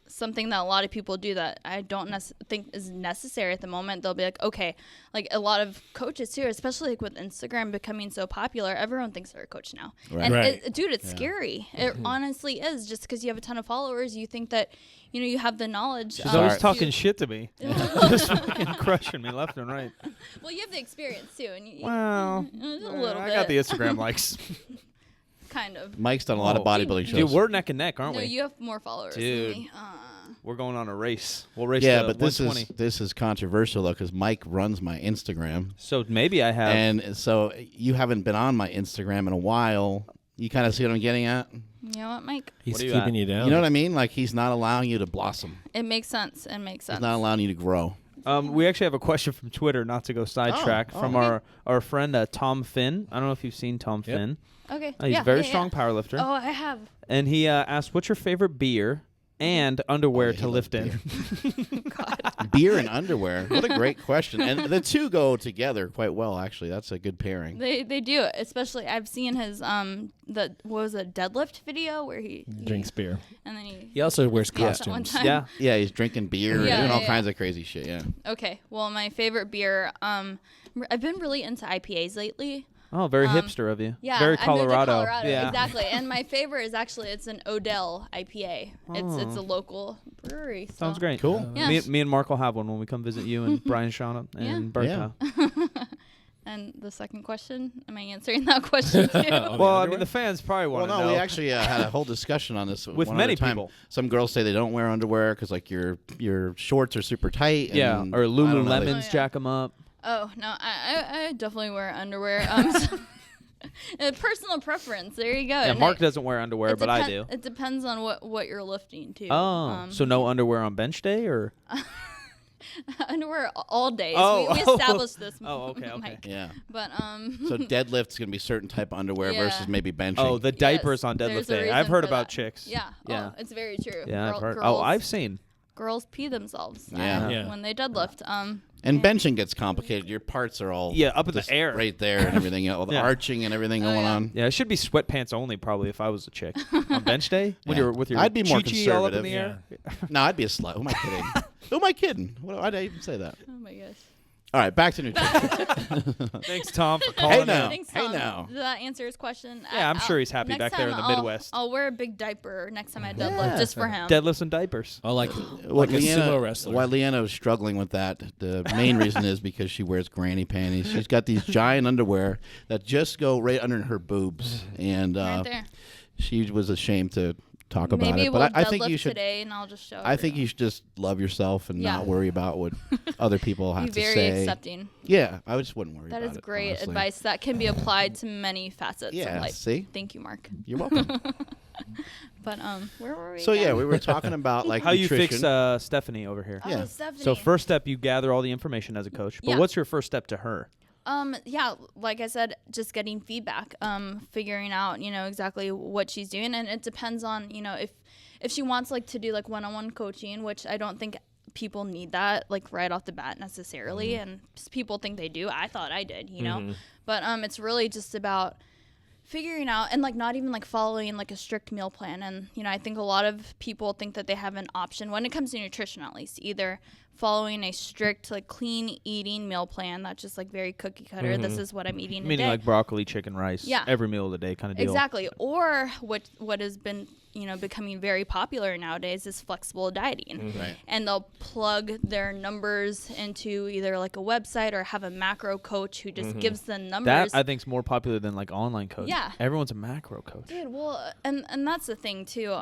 something that a lot of people do that I don't think is necessary at the moment. They'll be like, okay, like a lot of coaches too, especially like with Instagram becoming so popular, everyone thinks they're a coach now. Right. And Right. dude, it's scary. It honestly is. Just because you have a ton of followers, you think that you have the knowledge. She's always to- talking shit to me. Just fucking crushing me left and right. Well, you have the experience too, and you, Well, a little I bit. got the Instagram likes. Kind of. Mike's done a lot of Oh. bodybuilding shows. Dude, we're neck and neck, aren't No, we? you have more followers Dude. than me. We're going on a race. We'll race yeah, to but this 120. is controversial though because Mike runs my Instagram, So maybe I have. and so you haven't been on my Instagram in a while. You kind of see what I'm getting at. You know what, Mike? He's What are you keeping at? you down. You know what I mean? Like he's not allowing you to blossom. It makes sense. It makes sense. He's not allowing you to grow. We actually have a question from Twitter, not to go sidetrack, Oh, from okay. our friend Tom Finn. I don't know if you've seen Tom Yep. Finn. Okay. He's yeah, a very yeah, strong yeah. powerlifter. Oh, I have. And he asked, what's your favorite beer and underwear Oh, yeah, to he lift loves in? Beer and underwear. What a great question. And the two go together quite well, actually. That's a good pairing. They do. Especially, I've seen his what was it, deadlift video where he Drinks beer. and then he. He also wears Yeah. At one costumes. time. Yeah. Yeah, he's drinking beer and Yeah, doing all yeah. kinds of crazy shit. Yeah. Okay. Well, my favorite beer. I've been really into IPAs lately. Oh, very hipster of you. Yeah, Very I moved to Colorado. Yeah. exactly. And my favorite is actually it's an Odell IPA. It's a local brewery. So. Sounds great. Cool. Yeah. Me and Mark will have one when we come visit you and Brian, Shauna, and Yeah. Bertha. And the second question, am I answering that question too? Well, I mean, the fans probably want to know. we actually had a whole discussion on this with one many other time. people. Some girls say they don't wear underwear because like your shorts are super tight. Yeah, and or I don't know, Lululemons jack them up. Oh no, I definitely wear underwear. Personal preference. There you go. Yeah, And Mark doesn't wear underwear, but I do. It depends on what you're lifting too. Oh, so no underwear on bench day, or? Underwear all days. Oh, we established this. Oh, okay. Mike. Yeah. But So deadlift's gonna be certain type of underwear Yeah. versus maybe benching. Oh, the diapers on there's deadlift a day. reason I've heard for about that. chicks. Yeah. Yeah. Oh, it's very true. Yeah, I've heard. Girls, I've seen. girls pee themselves. Yeah. Yeah. When they deadlift. And benching gets complicated. Your parts are all up in the just air. right there and everything. All the Yeah. arching and everything going on. Yeah, it should be sweatpants only, probably, if I was a chick. On bench day? When Yeah. you're with your I'd be more chi-chi all up in conservative. the air? No, I'd be a slut. Who am I kidding? Who am I kidding? Why did I even say that? Oh my gosh. All right, back to nutrition. Thanks, Tom, for calling Hey, now. in. Thanks, Hey, Tom. now. Did that answer his question? Yeah, I'm sure he's happy next back there in time the Midwest. I'll wear a big diaper next time I deadlift Yeah. just for him. Deadlifts and diapers. Oh, like What a sumo wrestler. Why Leanna was struggling with that, the main reason is because she wears granny panties. She's got these giant underwear that just go right under her boobs. And Right there. she was ashamed to talk about Maybe it. we'll But I deadlift think you should. today, and I'll just show. I think you should just love yourself and Yeah. not worry about what other people have be to very say. accepting. Yeah, I just wouldn't worry That about is it. great honestly. advice that can be applied to many facets Yeah, of life. see? Thank you, Mark. You're welcome. But where were we? So yeah, again? we were talking about like How you nutrition. fix Stephanie over here. Oh, yeah. Stephanie. So first step, you gather all the information as a coach. But Yeah. what's your first step to her? Yeah, like I said, just getting feedback, figuring out, exactly what she's doing, and it depends on, if she wants like to do like one-on-one coaching, which I don't think people need that like right off the bat necessarily, and people think they do. I thought I did, but it's really just about figuring out and like not even like following like a strict meal plan. And I think a lot of people think that they have an option when it comes to nutrition, at least, either following a strict like clean eating meal plan that's just like very cookie cutter. This is what I'm eating Meaning today. like broccoli, chicken, rice. Yeah. Every meal of the day kind of deal. Exactly. Or what has been becoming very popular nowadays is flexible dieting. Right. And they'll plug their numbers into either like a website or have a macro coach who just gives the numbers. That I think is more popular than like online coach. Yeah. Everyone's a macro coach. Dude, well, and that's the thing too.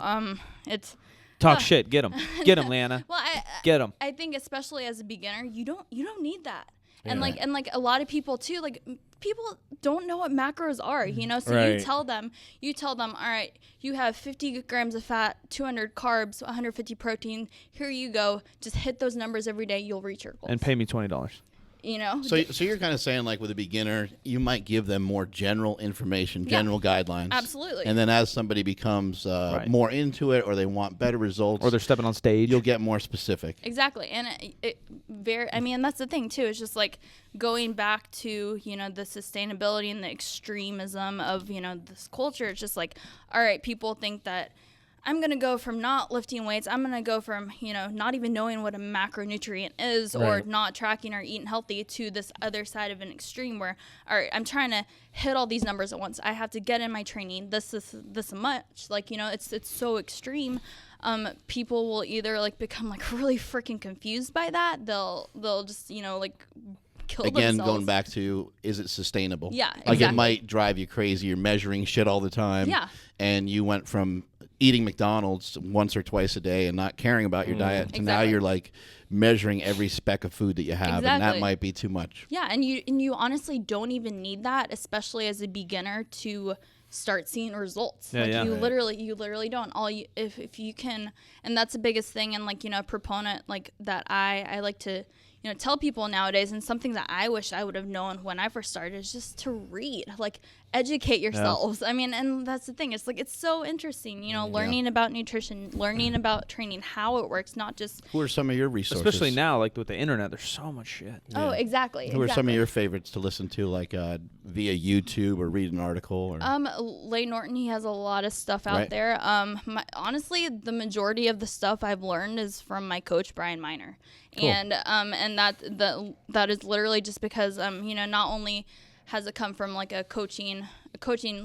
It's Talk shit. Get them. Get them, Leanna. well, Get them. I think especially as a beginner, you don't need that. And like a lot of people too, like people don't know what macros are, So Right. you tell them, all right, you have 50 grams of fat, 200 carbs, 150 protein. Here you go. Just hit those numbers every day. You'll reach your goals. And pay me $20. So you're kind of saying like with a beginner, you might give them more general information, general guidelines. Absolutely. And then as somebody becomes more into it or they want better results, Or they're stepping on stage. you'll get more specific. Exactly. And that's the thing too. It's just like going back to, the sustainability and the extremism of, this culture. It's just like, all right, people think that I'm going to go from not lifting weights. I'm going to go from, not even knowing what a macronutrient is or Right. not tracking or eating healthy to this other side of an extreme where, all right, I'm trying to hit all these numbers at once. I have to get in my training this much. Like, it's so extreme. People will either like become like really freaking confused by that. They'll just, like kill Again, themselves. going back to, is it sustainable? Yeah, Like it exactly. might drive you crazy. You're measuring shit all the time. Yeah. And you went from eating McDonald's once or twice a day and not caring about your diet to now Exactly. you're like measuring every speck of food that you have. And that Exactly. might be too much. Yeah, and you honestly don't even need that, especially as a beginner, to start seeing results. Yeah, like yeah. you literally don't. If you can, and that's the biggest thing. And like a proponent like that, I like to tell people nowadays, and something that I wish I would have known when I first started is just to read, like educate yourselves. I mean, and that's the thing. It's like it's so interesting, learning about nutrition, learning about training, how it works, not just. Who are some of your resources? Especially now, like with the internet, there's so much shit. Oh, exactly. Who are some of your favorites to listen to, like via YouTube or read an article? Or Lay Norton, he has a lot of stuff out Right. there. Honestly, the majority of the stuff I've learned is from my coach Brian Miner, Cool. and that is literally just because not only has it come from like a coaching,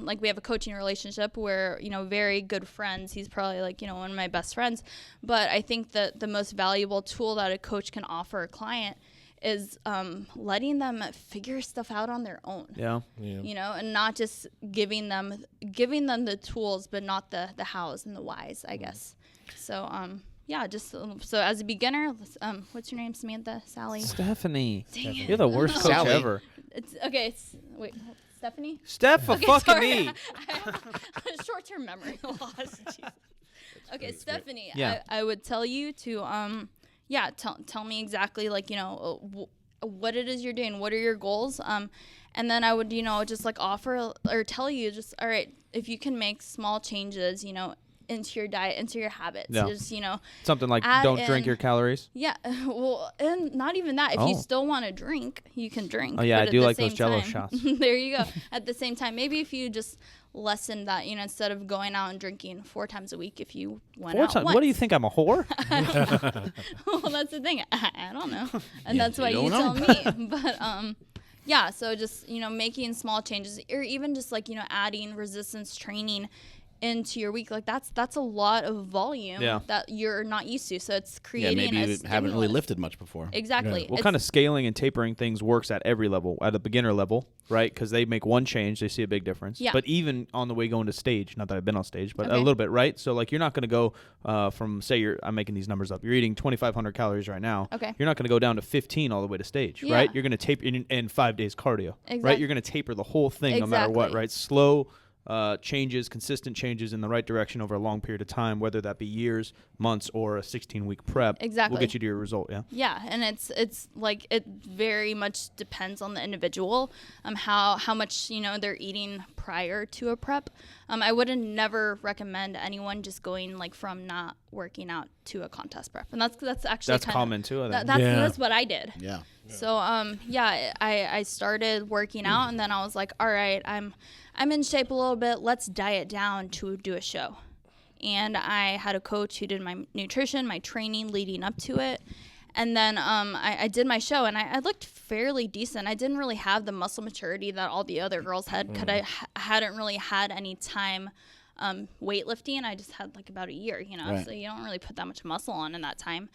like we have a coaching relationship where very good friends. He's probably like one of my best friends, but I think that the most valuable tool that a coach can offer a client is letting them figure stuff out on their own. Yeah. You know, and not just giving them the tools, but not the hows and the whys, I guess. So yeah, just so as a beginner, what's your name? Samantha, Sally, Stephanie. Dang it. You're the worst coach Sally. ever. It's okay. Wait, Stephanie. Steph, Okay, fucking sorry. me. Short-term memory loss. Jeez. Okay, Stephanie. Yeah. I would tell you to tell me exactly, like, you know, what it is you're doing. What are your goals? And then I would, you know, just like offer or tell you, just, all right, if you can make small changes, you know, into your diet, into your habits. Yeah. Just, you know, Something like add don't drink in- your calories. yeah. Well, and not even that. If you Oh. still want to drink, you can drink. Oh, yeah, but I at do the like those same Jell-O time- shots. There you go. At the same time, maybe if you just lessen that, you know, instead of going out and drinking 4 times a week, if you went out once. What do you think? I'm a whore? Well, that's the thing. I don't know. And Yeah, that's why you you don't tell me. But yeah, so just, you know, making small changes, or even just like, you know, adding resistance training into your week, like that's a lot of volume Yeah. that you're not used to. So it's Yeah, creating maybe a you haven't really stimulus. lifted much before. Exactly. What kind of scaling and tapering things works at every level, at a beginner level, right? Because they make one change, they see a big difference. Yeah. But even on the way going to stage, not that I've been on stage, but a Okay. little bit, right? So like you're not going to go from, say I'm making these numbers up. You're eating 2,500 calories right now. Okay. You're not going to go down to 15 all the way to stage, Yeah. right? You're going to taper in 5 days cardio, right? Exact- You're going to taper the whole thing no matter what, Exactly. right? Slow changes, consistent changes in the right direction over a long period of time, whether that be years, months, or a 16-week prep, Exactly. will get you to your result. Yeah. Yeah, and it's like it very much depends on the individual, how much, you know, they're eating prior to a prep. I would never recommend anyone just going like from not working out to a contest prep, and that's actually That's kinda- common too, I think. That's what I did. Yeah. So yeah, I started working out, and then I was like, all right, I'm in shape a little bit. Let's diet down to do a show. And I had a coach who did my nutrition, my training leading up to it. And then I did my show, and I looked fairly decent. I didn't really have the muscle maturity that all the other girls had, because I hadn't really had any time weightlifting. I just had like about a year, you know, Right. so you don't really put that much muscle on in that time.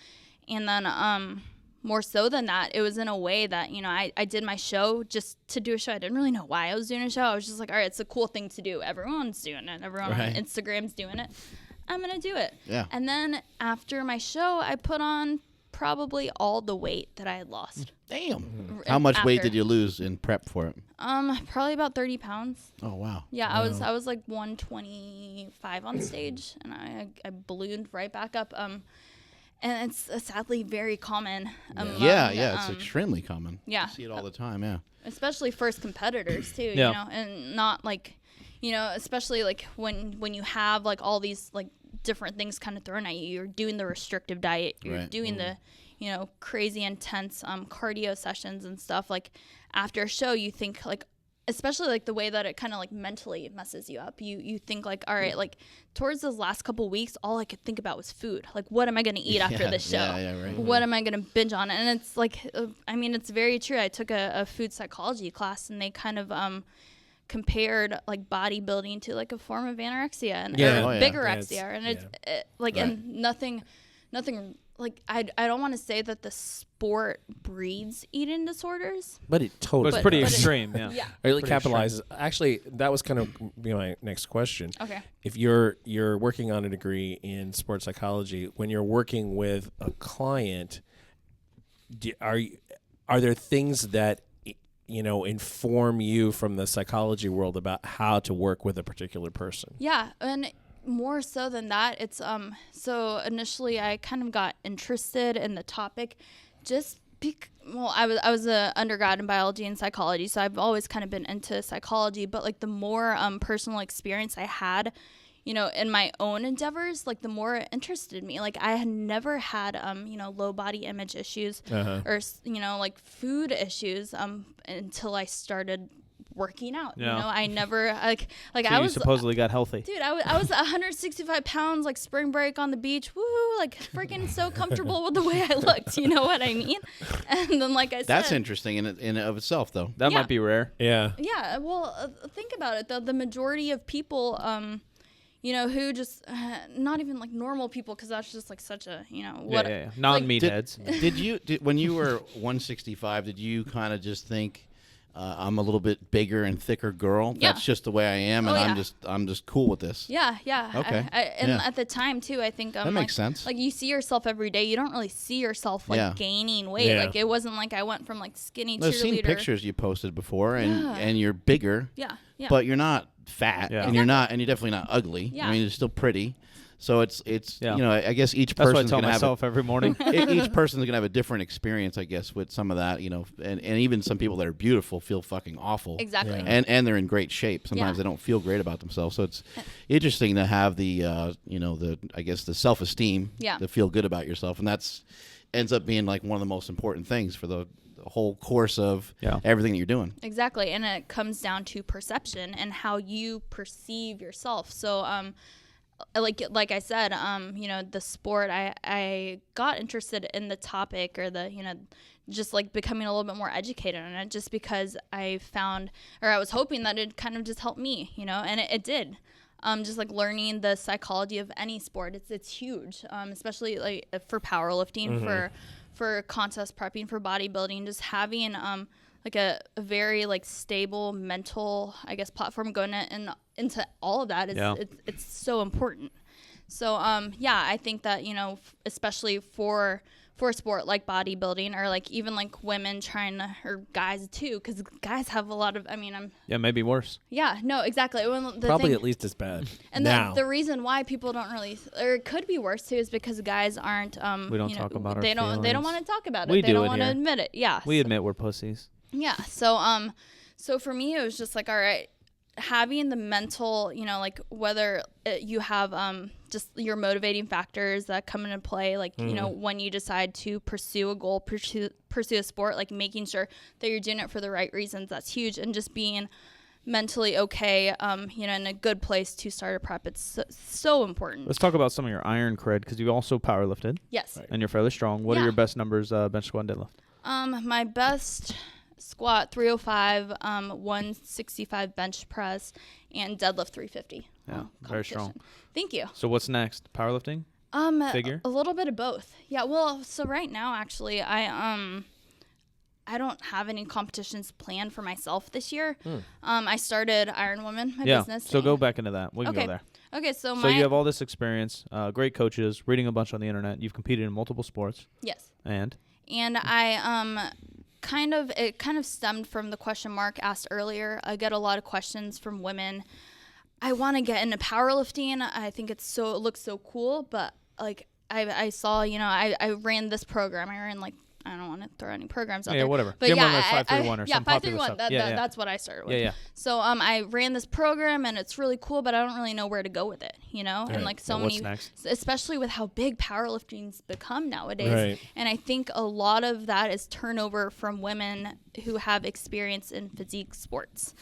And then more so than that, it was in a way that, you know, I did my show just to do a show. I didn't really know why I was doing a show. I was just like, all right, it's a cool thing to do. Everyone's doing it. Everyone Right. on Instagram's doing it. I'm going to do it. Yeah. And then after my show, I put on probably all the weight that I had lost. Damn. How much weight After. did you lose in prep for it? Probably about 30 pounds. Oh, wow. Yeah, I was like 125 on stage, and I ballooned right back up. And it's sadly very common. Yeah, it's extremely common. yeah. You see it all the time, yeah. Especially first competitors too, Yeah. you know, and not like, you know, especially like when you have like all these like different things kind of thrown at you. You're doing the restrictive diet, you're Right. doing the, you know, crazy intense cardio sessions and stuff. Like after a show, you think like, especially like the way that it kind of like mentally messes you up. You think like, all right, like towards those last couple weeks, all I could think about was food. Like, what am I going to eat after this show? Yeah, right. What am I going to binge on? And it's like, I mean, it's very true. I took a food psychology class, and they kind of compared like bodybuilding to like a form of anorexia and Yeah. or Oh, yeah. bigorexia. Yeah, And it's like, Right. and nothing like I don't want to say that the sport breeds eating disorders. But it But totally it's pretty but it- extreme, yeah. Yeah. really pretty extreme. capitalizes. Actually, that was kind of my next question. Okay. If you're working on a degree in sports psychology, when you're working with a client, are there things that you know inform you from the psychology world about how to work with a particular person? Yeah, and more so than that, it's so initially I kind of got interested in the topic just well, I was a undergrad in biology and psychology, so I've always kind of been into psychology, but like the more personal experience I had, you know, in my own endeavors, like the more it interested me. Like I had never had you know, low body image issues or you know, like food issues until I started working out. Yeah. You know, I never like So I you was supposedly got healthy. Dude, I was 165 pounds, like spring break on the beach. Woo, like freaking so comfortable with the way I looked. You know what I mean? And then, like I said, That's interesting in and of itself, though. That Yeah. might be rare. Yeah. yeah. Well, think about it though. The majority of people, who just not even like normal people, because that's just like such a non-meatheads. Did when you were 165, did you kind of just think I'm a little bit bigger and thicker girl? Yeah. That's just the way I am, and Oh, I'm just cool with this. Yeah. Okay. And at the time too, I think That makes sense. Like you see yourself every day, you don't really see yourself like gaining weight. Yeah. Like it wasn't like I went from like skinny I've cheerleader. seen pictures you posted before, and you're bigger. Yeah. But you're not fat, Yeah. and you're definitely not ugly. Yeah. I mean, you're still pretty. So it's Yeah. I guess each That's what I person's tell gonna have myself every morning. each person's gonna have a different experience, I guess, with some of that, and even some people that are beautiful feel fucking awful. Exactly. Yeah. And they're in great shape. Sometimes they don't feel great about themselves. So it's interesting to have the the self-esteem to feel good about yourself, and that's ends up being like one of the most important things for the whole course of everything that you're doing. Exactly. And it comes down to perception and how you perceive yourself. So like I said, the sport, I got interested in the topic, or just like becoming a little bit more educated on it, just because I found, or I was hoping that it kind of just helped me, and it did. Just like learning the psychology of any sport, it's huge, especially like for powerlifting, for contest prepping, for bodybuilding, just having like a very like stable mental, I guess, platform going into all of that is it's so important. So I think that especially for a sport like bodybuilding, or like even like women trying to, or guys too, because guys have a lot of, Maybe worse. no, exactly. Probably at least as bad. And now. the reason why people don't really, or it could be worse too, is because guys aren't. We don't talk about our They don't feelings. want to talk about it. We They do don't it want to here. admit it. Yeah. We admit we're pussies. Yeah. So for me, it was just like, all right, having the mental, like whether you have just your motivating factors that come into play, like when you decide to pursue a goal, pursue a sport, like making sure that you're doing it for the right reasons, that's huge. And just being mentally okay, in a good place to start a prep, it's so important. Let's talk about some of your iron cred, because you also powerlifted. Yes. And you're fairly strong. What are your best numbers, bench, squat, and deadlift? My best squat 305, 165 bench press, and deadlift 350. Yeah, very strong. Thank you. So what's next? Powerlifting? Figure? A little bit of both. Yeah, well, so right now actually I don't have any competitions planned for myself this year. I started Iron Woman, my business. So go back into that. We can go there. Okay, so you have all this experience, great coaches, reading a bunch on the internet. You've competed in multiple sports. Yes. And I it kind of stemmed from the question Mark asked earlier. I get a lot of questions from women. I want to get into powerlifting. I think it looks so cool, but like I saw, I ran this program. I ran like, I don't want to throw any programs out there. Yeah, whatever. But Jim yeah, was 531 or some popular 531. stuff. That's what I started with. Yeah. So I ran this program, and it's really cool, but I don't really know where to go with it, And like so what's many, next? especially with how big powerlifting's become nowadays. Right. And I think a lot of that is turnover from women who have experience in physique sports.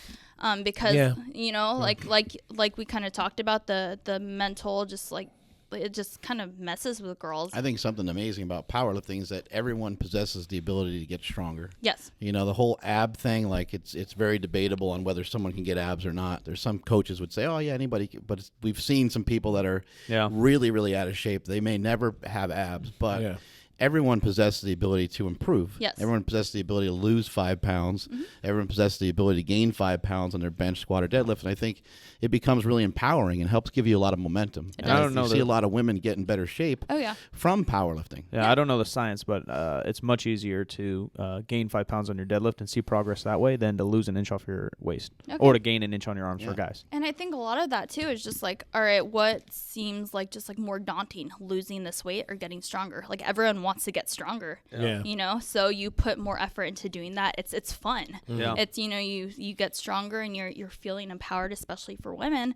Because like we kind of talked about the mental, just like it just kind of messes with girls. I think something amazing about powerlifting is that everyone possesses the ability to get stronger. Yes. The whole ab thing, like it's very debatable on whether someone can get abs or not. There's some coaches would say, oh yeah, anybody can, but we've seen some people that are really, really out of shape. They may never have abs, but everyone possesses the ability to improve. Yes. Everyone possesses the ability to lose 5 pounds. Mm-hmm. Everyone possesses the ability to gain 5 pounds on their bench, squat, or deadlift. And I think it becomes really empowering and helps give you a lot of momentum. It And does. I don't know you see a lot of women get in better shape from powerlifting. Yeah, I don't know the science, but it's much easier to gain 5 pounds on your deadlift and see progress that way than to lose an inch off your waist or to gain an inch on your arms for guys. And I think a lot of that too is just like, all right, what seems like just like more daunting, losing this weight or getting stronger? Like everyone wants to get stronger. Yeah. So you put more effort into doing that. It's fun. Yeah. It's you get stronger and you're feeling empowered, especially for women.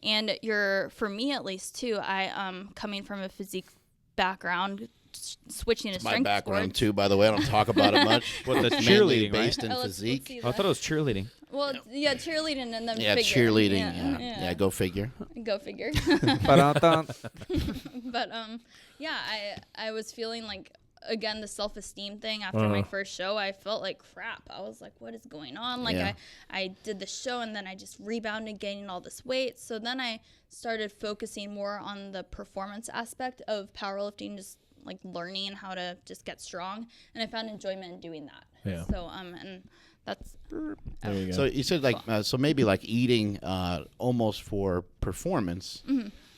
And for me at least too, I coming from a physique background, switching to My strength background sports. too, by the way. I don't talk about it much. What, the It's cheerleading, mainly right? based in Let's physique. see Oh, I thought it was cheerleading. Well, yeah, cheerleading and then Yeah, figure. cheerleading. Yeah, go figure. Go figure. Ba-dum-dum. But I was feeling like again, the self-esteem thing after my first show, I felt like crap. I was like, what is going on? Like I did the show and then I just rebounded, gaining all this weight. So then I started focusing more on the performance aspect of powerlifting, just like learning how to just get strong. And I found enjoyment in doing that. Yeah. So, and that's, There you go. So you said like so maybe like eating almost for performance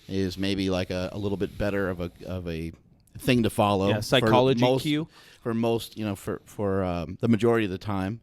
is maybe like a little bit better of a thing to follow. Yeah, psychology for most, cue. for most, for the majority of the time,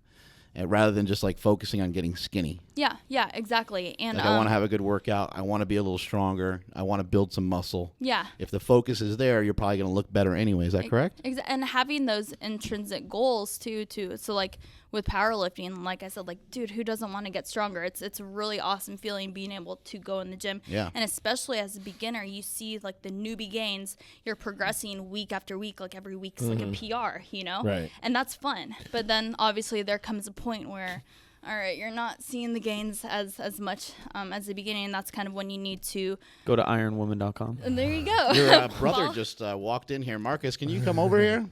rather than just like focusing on getting skinny. yeah, exactly. And Like I want to have a good workout. I want to be a little stronger. I want to build some muscle. yeah. If the focus is there, you're probably going to look better anyway. Is that correct? And having those intrinsic goals too. So like with powerlifting, like I said, like, dude, who doesn't want to get stronger? It's a really awesome feeling being able to go in the gym. Yeah. And especially as a beginner, you see like the newbie gains, you're progressing week after week, like every week's like a PR, you know? Right. And that's fun. But then obviously there comes a point where, all right, you're not seeing the gains as much as the beginning, and that's kind of when you need to. Go to ironwoman.com. And there you go. Your brother Well, just walked in here. Marcus, can you come over here?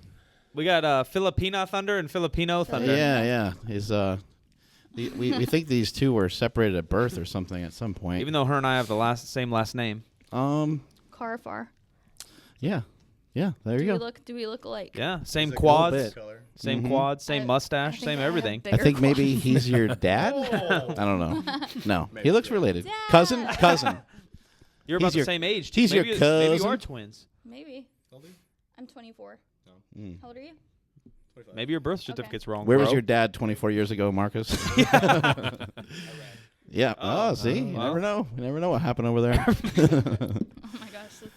We got Filipina Thunder and Filipino Thunder. Yeah. His we think these two were separated at birth or something at some point. Even though her and I have the same last name. Carr Farr. Yeah. There you go. Do we look alike? Yeah, same a quads, bit. same quads, same mustache, same everything. I think maybe he's your dad. I don't know. No, he looks related. Cousin. You're about He's your- the same age. he's your Maybe you cousin. are twins. Maybe. I'm 24. How old are you? Maybe your birth certificate's wrong. Where was bro. your dad 24 years ago, Marcus? Yeah. Oh, see, you well. never know. You never know what happened over there. Oh my gosh,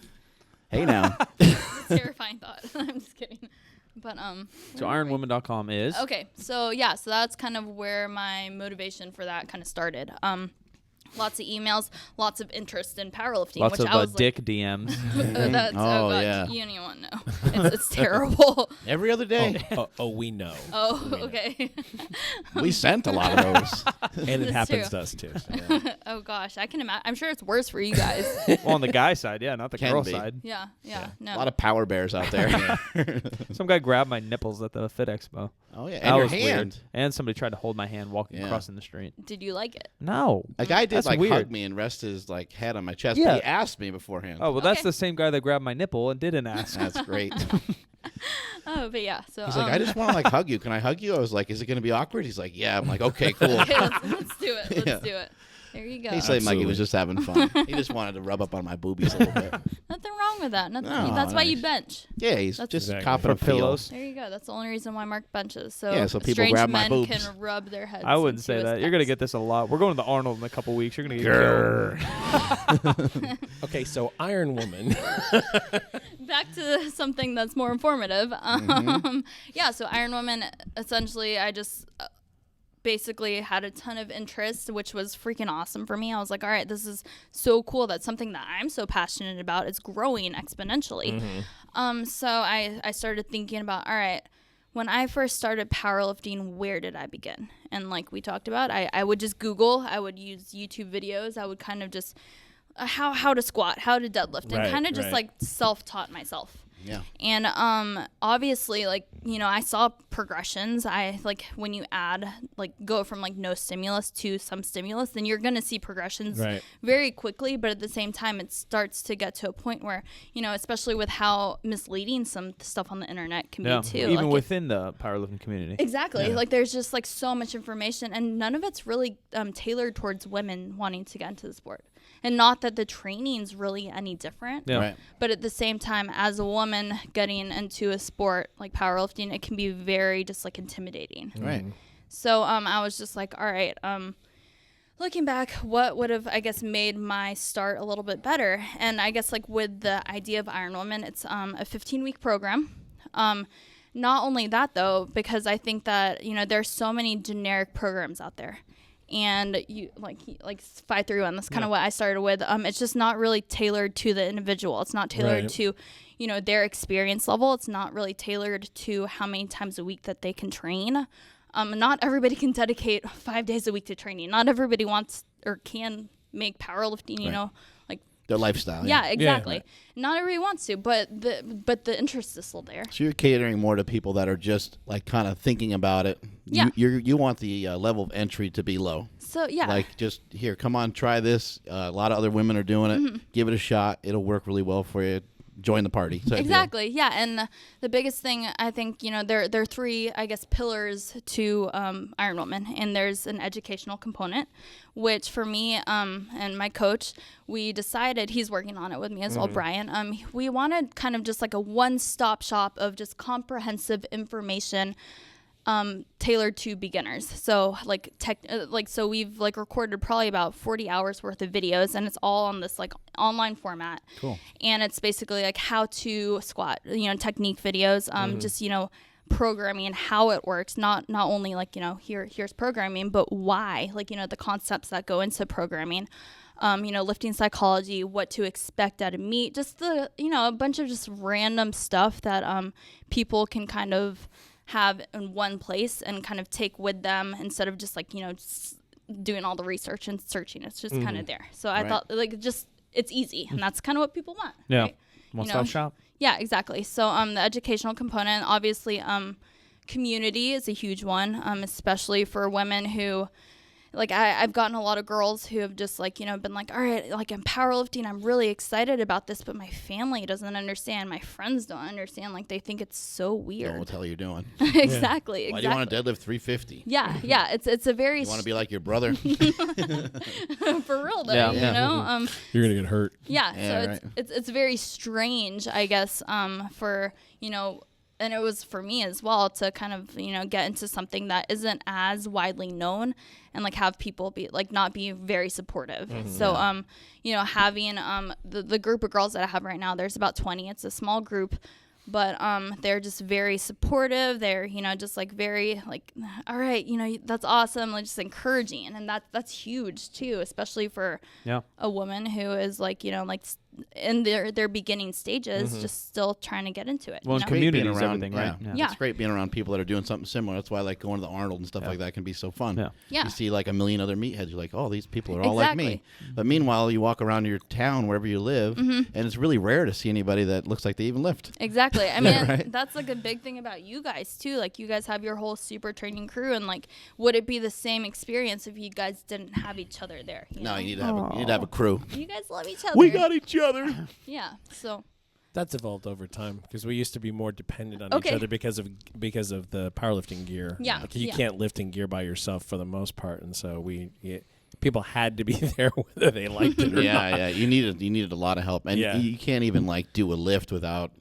Hey now. that's a terrifying thought. I'm just kidding. But So ironwoman.com is. okay, so yeah, so that's kind of where my motivation for that kind of started. Lots of emails, lots of interest in powerlifting, Lots which of I was dick DMs. like, that's, Oh, God, yeah. you don't even want to know. It's terrible. Every other day. We know. Oh, okay. We sent a lot of those. And it That's happens true. to us, too. So, yeah. Oh gosh, I can imagine. I'm sure it's worse for you guys. Well, on the guy side, yeah, not the Can girl be. side. Yeah. No. A lot of power bears out there. Some guy grabbed my nipples at the Fit Expo. Oh yeah, That and your was hand. weird. And somebody tried to hold my hand walking Yeah. across in the street. Did you like it? No. A guy did That's like weird. hug me and rest his like head on my chest. Yeah. But he asked me beforehand. Oh, well, that's Okay. the same guy that grabbed my nipple and didn't ask. That's great. Oh, but yeah. So He's like, I just want to like hug you. Can I hug you? I was like, is it going to be awkward? He's like, yeah. I'm like, okay, cool. okay, let's do it. Let's Yeah. do it. There you go. He said like he Absolutely. was just having fun. He just wanted to rub up on my boobies a little bit. Nothing wrong with that. Nothing. No, That's why you nice. bench. Yeah, he's That's just Exactly. copping For a feel. pillows. There you go. That's the only reason why Mark benches. So, Yeah, so people strange grab my men boobs. can rub their heads. I wouldn't into say his that. You're going to pecs. get this a lot. We're going to the Arnold in a couple weeks. You're going to get killed. Okay, so Iron Woman. Back to something that's more informative. Yeah, so Iron Woman, essentially, I just basically had a ton of interest, which was freaking awesome for me. I was like, all right, this is so cool. That's something that I'm so passionate about. It's growing exponentially. So I started thinking about, all right, when I first started powerlifting, where did I begin? And like we talked about, I would just Google, I would use YouTube videos, I would kind of just how to squat, how to deadlift, and Right, kind of just right. like self-taught myself. Yeah. And obviously, like, you know, I saw progressions. I like when you add, like, go from like no stimulus to some stimulus, then you're gonna see progressions Right. very quickly. But at the same time, it starts to get to a point where, you know, especially with how misleading some stuff on the internet can Yeah, be too. even Like, within the powerlifting community. exactly. Like there's just like so much information, and none of it's really tailored towards women wanting to get into the sport. And not that the training's really any different. Yeah. Right. But at the same time, as a woman getting into a sport like powerlifting, it can be very just like intimidating. Right. So I was just like, all right, looking back, what would have, I guess, made my start a little bit better? And I guess like with the idea of Iron Woman, it's a 15-week program. Not only that, though, because I think that, you know, there's so many generic programs out there. And you like 531, that's kind of what I started with. It's just not really tailored to the individual. It's not tailored Right. to, you know, their experience level. It's not really tailored to how many times a week that they can train. Not everybody can dedicate 5 days a week to training. Not everybody wants or can make powerlifting, you know, like their lifestyle. Yeah, exactly. Not everybody wants to, but the interest is still there. So you're catering more to people that are just like kind of thinking about it. Yeah. You want the level of entry to be low. So yeah, Like just here, come on, try this. A lot of other women are doing it. Give it a shot. It'll work really well for you. Join the party. exactly. Yeah, and the biggest thing I think there are three pillars to Iron Woman, and there's an educational component, which for me and my coach, we decided, he's working on it with me as well, Brian. We wanted kind of just like a one-stop shop of just comprehensive information. Tailored to beginners. So so we've recorded probably about 40 hours worth of videos, and it's all on this online format. Cool. And it's basically how to squat, technique videos, just, programming and how it works. Not only here's programming, but why, the concepts that go into programming. Lifting psychology, what to expect at a meet, just a bunch of just random stuff that people can kind of have in one place and kind of take with them instead of just just doing all the research and searching. It's just kind of there. So I thought it's easy, and that's kind of what people want. Yeah. Right? One-stop shop. Yeah, exactly. So the educational component, obviously, community is a huge one, especially for women who, I've gotten a lot of girls who have just been like, all right, in powerlifting, I'm really excited about this, but my family doesn't understand. My friends don't understand. They think it's so weird. Don't tell you're doing. Exactly. Why do you want to deadlift 350? Yeah. It's a very. You want to be like your brother? For real though, Yeah. You're gonna get hurt. Yeah. Yeah, So right. it's very strange, I guess, for and it was for me as well to kind of get into something that isn't as widely known, and have people be not be very supportive. So having the group of girls that I have right now, there's about 20. It's a small group, but they're just very supportive. They're just very all right, that's awesome, just encouraging, and that's huge too, especially for a woman who is in their beginning stages, just still trying to get into it. Well, you know? community Being is around- everything, right? Yeah. It's great being around people that are doing something similar. That's why going to the Arnold and stuff like that can be so fun. Yeah. Yeah. You see a million other meatheads. You're like, oh, these people are all like me. Exactly. But meanwhile, you walk around your town, wherever you live, and it's really rare to see anybody that looks like they even lift. Exactly. I mean, Right. that's a big thing about you guys too. You guys have your whole super training crew, and would it be the same experience if you guys didn't have each other there? No, know? you need to have a crew. You guys love each other. We got each other. Yeah. So. That's evolved over time because we used to be more dependent on Okay. each other because of the powerlifting gear. Yeah, You yeah. can't lift in gear by yourself for the most part, and so people had to be there whether they liked it or not. Yeah. You needed a lot of help, and Yeah. you can't even do a lift without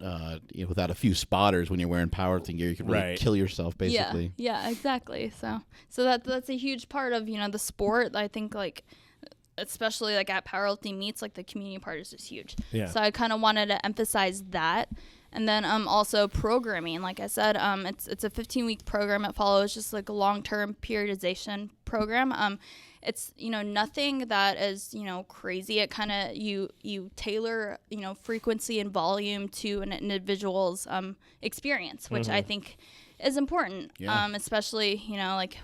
without a few spotters when you're wearing powerlifting gear. You can really Right. kill yourself basically. Yeah, exactly. So that's a huge part of the sport. I think especially at powerlifting meets, the community part is just huge. Yeah. So I kind of wanted to emphasize that. And then also programming, like I said, it's a 15-week program. It follows just a long-term periodization program. It's nothing that is crazy. It kind of you tailor frequency and volume to an individual's experience, which I think is important. Yeah. Especially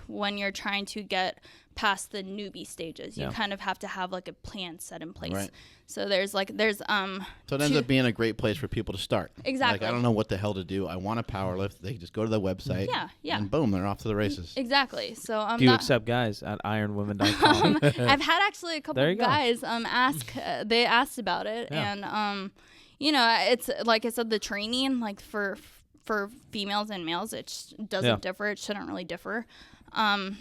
when you're trying to get past the newbie stages, you kind of have to have a plan set in place. Right. So there's So it ends up being a great place for people to start. Exactly. I don't know what the hell to do. I want to powerlift. They just go to the website. Yeah. And boom, they're off to the races. Exactly. So I'm Do you not. accept guys at ironwomen.com? I've had actually a couple There you of go. guys ask. They asked about it, Yeah. and it's like I said, the training for females and males, it doesn't differ. It shouldn't really differ.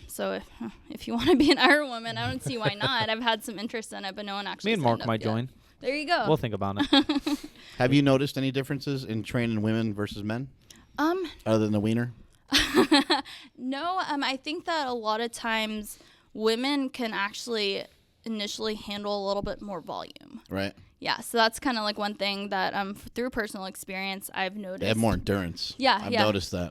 So if you want to be an Iron Woman, I don't see why not. I've had some interest in it, but no one actually. Me and signed Mark up might yet. join. There you go. We'll think about it. Have you noticed any differences in training women versus men? Other than the wiener? No, I think that a lot of times women can actually initially handle a little bit more volume. Right. Yeah, so that's kind of one thing that through personal experience I've noticed. They have more endurance. Yeah, I've yeah. noticed that.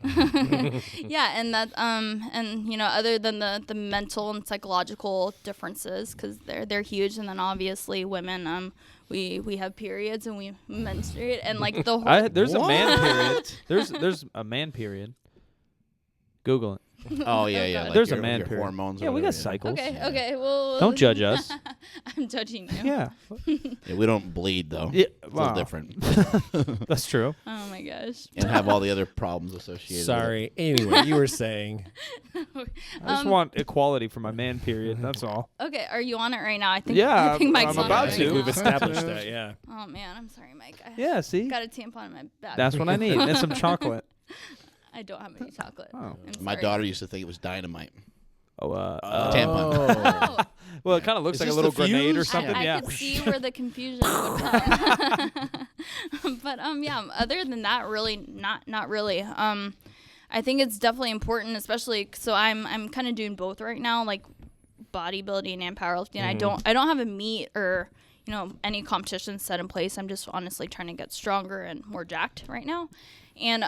Yeah, and that and other than the mental and psychological differences, because they're huge, and then obviously women we have periods and we menstruate, and the whole There's a man period. There's a man period. Google it. Oh yeah. Like There's a your, man your period. hormones. or Yeah, we whatever, got cycles. Okay. Well, Don't judge us. I'm judging you. Yeah. Yeah, we don't bleed though. Yeah, It's a wow. little different, That's true. Oh my gosh. and have all the other problems associated. Sorry. Anyway, you were saying. I just want equality for my man period. That's all. Okay, are you on it right now? I think. Yeah, I think Mike's I'm on about it I right think to. we've now. established that. Yeah. Oh man, I'm sorry, Mike. I Yeah. See. got a tampon in my back. That's what I need. And some chocolate. I don't have any chocolate. Oh. I'm My sorry. daughter used to think it was dynamite. Oh. Tampon. Oh, Well, it kind of looks Is like a this little the grenade or fuse? something. I Yeah. could see where the confusion would come. But yeah, other than that, really not really. I think it's definitely important, especially so I'm kind of doing both right now, like bodybuilding and powerlifting. I don't have a meet or any competition set in place. I'm just honestly trying to get stronger and more jacked right now, and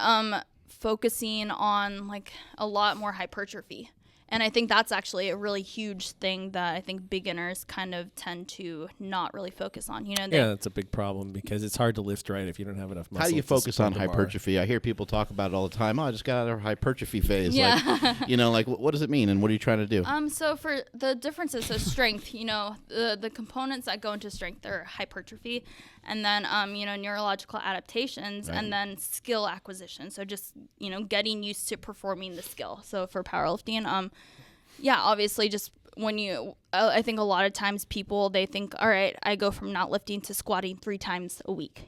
focusing on like a lot more hypertrophy. And I think that's actually a really huge thing that I think beginners kind of tend to not really focus on. Yeah, that's a big problem because it's hard to lift right if you don't have enough muscle. How do you to focus support on the bar. hypertrophy? I hear people talk about it all the time. Oh, I just got out of hypertrophy phase. Yeah. Like, like what does it mean and what are you trying to do? So for the differences, so strength, the components that go into strength are hypertrophy, and then neurological adaptations, Right. and then skill acquisition. So just getting used to performing the skill. So for powerlifting, obviously just when I think a lot of times people, they think, all right, I go from not lifting to squatting 3 times a week,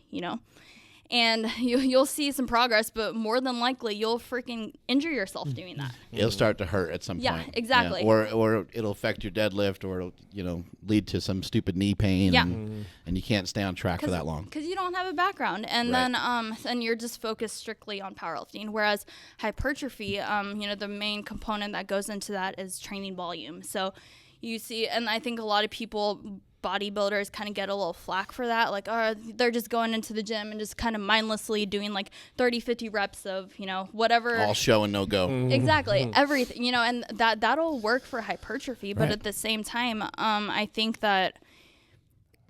and you'll see some progress, but more than likely you'll freaking injure yourself doing that. It'll start to hurt at some Yeah, point. exactly. Or it'll affect your deadlift, or it'll lead to some stupid knee pain. Yeah. And you can't stay on track for that long. Because you don't have a background, and Right. then you're just focused strictly on powerlifting. Whereas hypertrophy, the main component that goes into that is training volume. So you see, and I think a lot of people, bodybuilders, kind of get a little flack for that. Like, they're just going into the gym and just kind of mindlessly doing like 30, 50 reps of, whatever. All show and no go. Exactly. Everything, and that'll work for hypertrophy. But Right. at the same time, I think that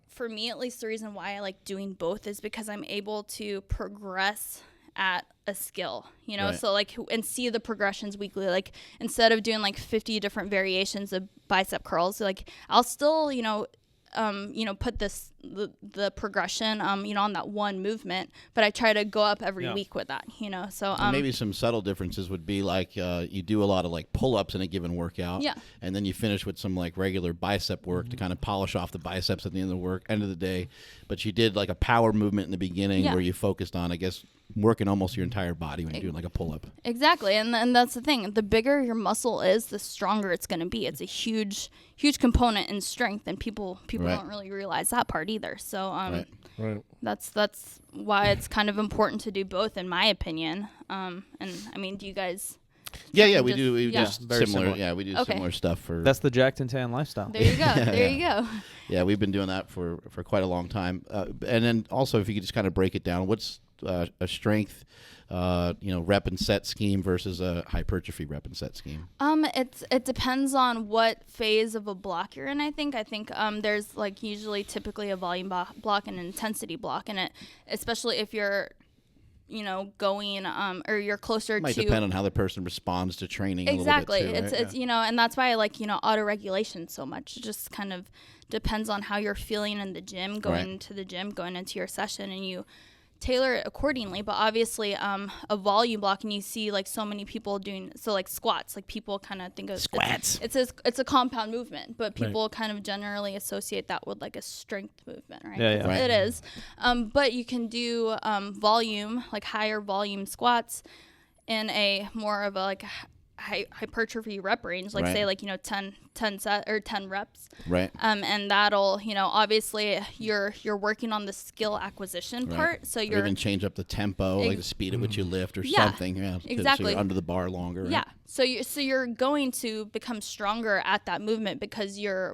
for me, at least, the reason why I like doing both is because I'm able to progress at a skill, Right. so like, and see the progressions weekly. Like, instead of doing like 50 different variations of bicep curls, like I'll still, put the progression, on that one movement, but I try to go up every week with that, so, And maybe some subtle differences would be like you do a lot of like pull-ups in a given workout, Yeah. and then you finish with some like regular bicep work to kind of polish off the biceps at the end of the day. But you did like a power movement in the beginning Yeah. where you focused on, I guess, working almost your entire body when you're doing like a pull-up. Exactly, and that's the thing. The bigger your muscle is, the stronger it's going to be. It's a huge component in strength, and people Right. don't really realize that part either. So Right. that's why it's kind of important to do both, in my opinion. And I mean, do you guys? Yeah, we Just- do. We yeah. do Very similar. similar. Yeah, we do Okay. similar stuff for. That's the Jacked and Tan lifestyle. There you go. There you go. Yeah, we've been doing that for quite a long time. And then also, if you could just kind of break it down, what's a strength, rep and set scheme versus a hypertrophy rep and set scheme? It depends on what phase of a block you're in. I think there's like usually typically a volume block and an intensity block, and especially if you're going or you're closer It might to. depend on how the person responds to training. Exactly. A little bit too, right? It's and that's why I like auto regulation so much. It just kind of depends on how you're feeling in the gym, going Right. into the gym, going into your session, and you tailor it accordingly. But obviously, a volume block, and you see like so many people doing like squats. Like, people kind of think of Squats. It's a compound movement, but people kind of generally associate that with like a strength movement, right? Yeah, yeah. 'Cause Right. It is. But you can do volume, like higher volume squats, in a more of a like hypertrophy rep range, like Right. say like 10 set or 10 reps, Right. and that'll obviously you're working on the skill acquisition Right. part, so Or you're even change up the tempo, like the speed at which you lift, or Yeah, something. Yeah, so exactly. you're under the bar longer. Right? yeah, so you're going to become stronger at that movement because you're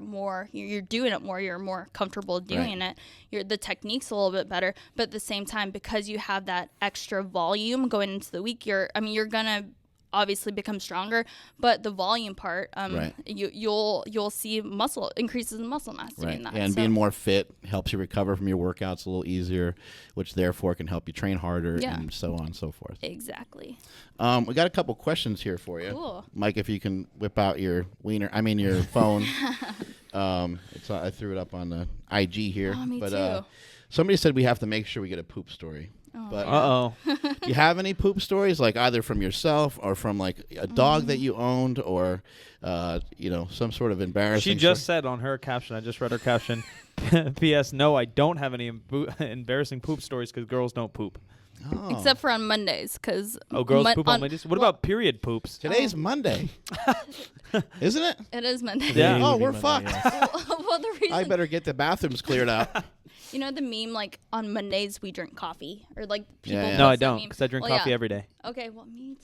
doing it more, you're more comfortable doing it, the technique's a little bit better, but at the same time, because you have that extra volume going into the week, you're gonna obviously become stronger, but the volume part, Right. you'll see increases in muscle mass doing that. And So- being more fit helps you recover from your workouts a little easier, which therefore can help you train harder and so on and so forth. Exactly. We got a couple questions here for you. Cool. Mike, if you can whip out your your phone. I threw it up on the IG here. Oh, me but, too. Somebody said we have to make sure we get a poop story. But Uh-oh. do you have any poop stories, like either from yourself or from like a dog that you owned, or some sort of embarrassing? She just said on her caption, I just read her caption, P.S. No, I don't have any embarrassing poop stories because girls don't poop. Oh. Except for on Mondays, because Girls poop on Mondays? What about period poops? Today's Monday, isn't it? It is Monday. Yeah. Oh, Maybe we're Monday, fucked. yeah. Well, the reason I better get the bathrooms cleared out. you know the meme, like on Mondays we drink coffee, or like people. Yeah, yeah. No, I post that don't, meme. because I drink Well, coffee yeah. every day. Okay, well, me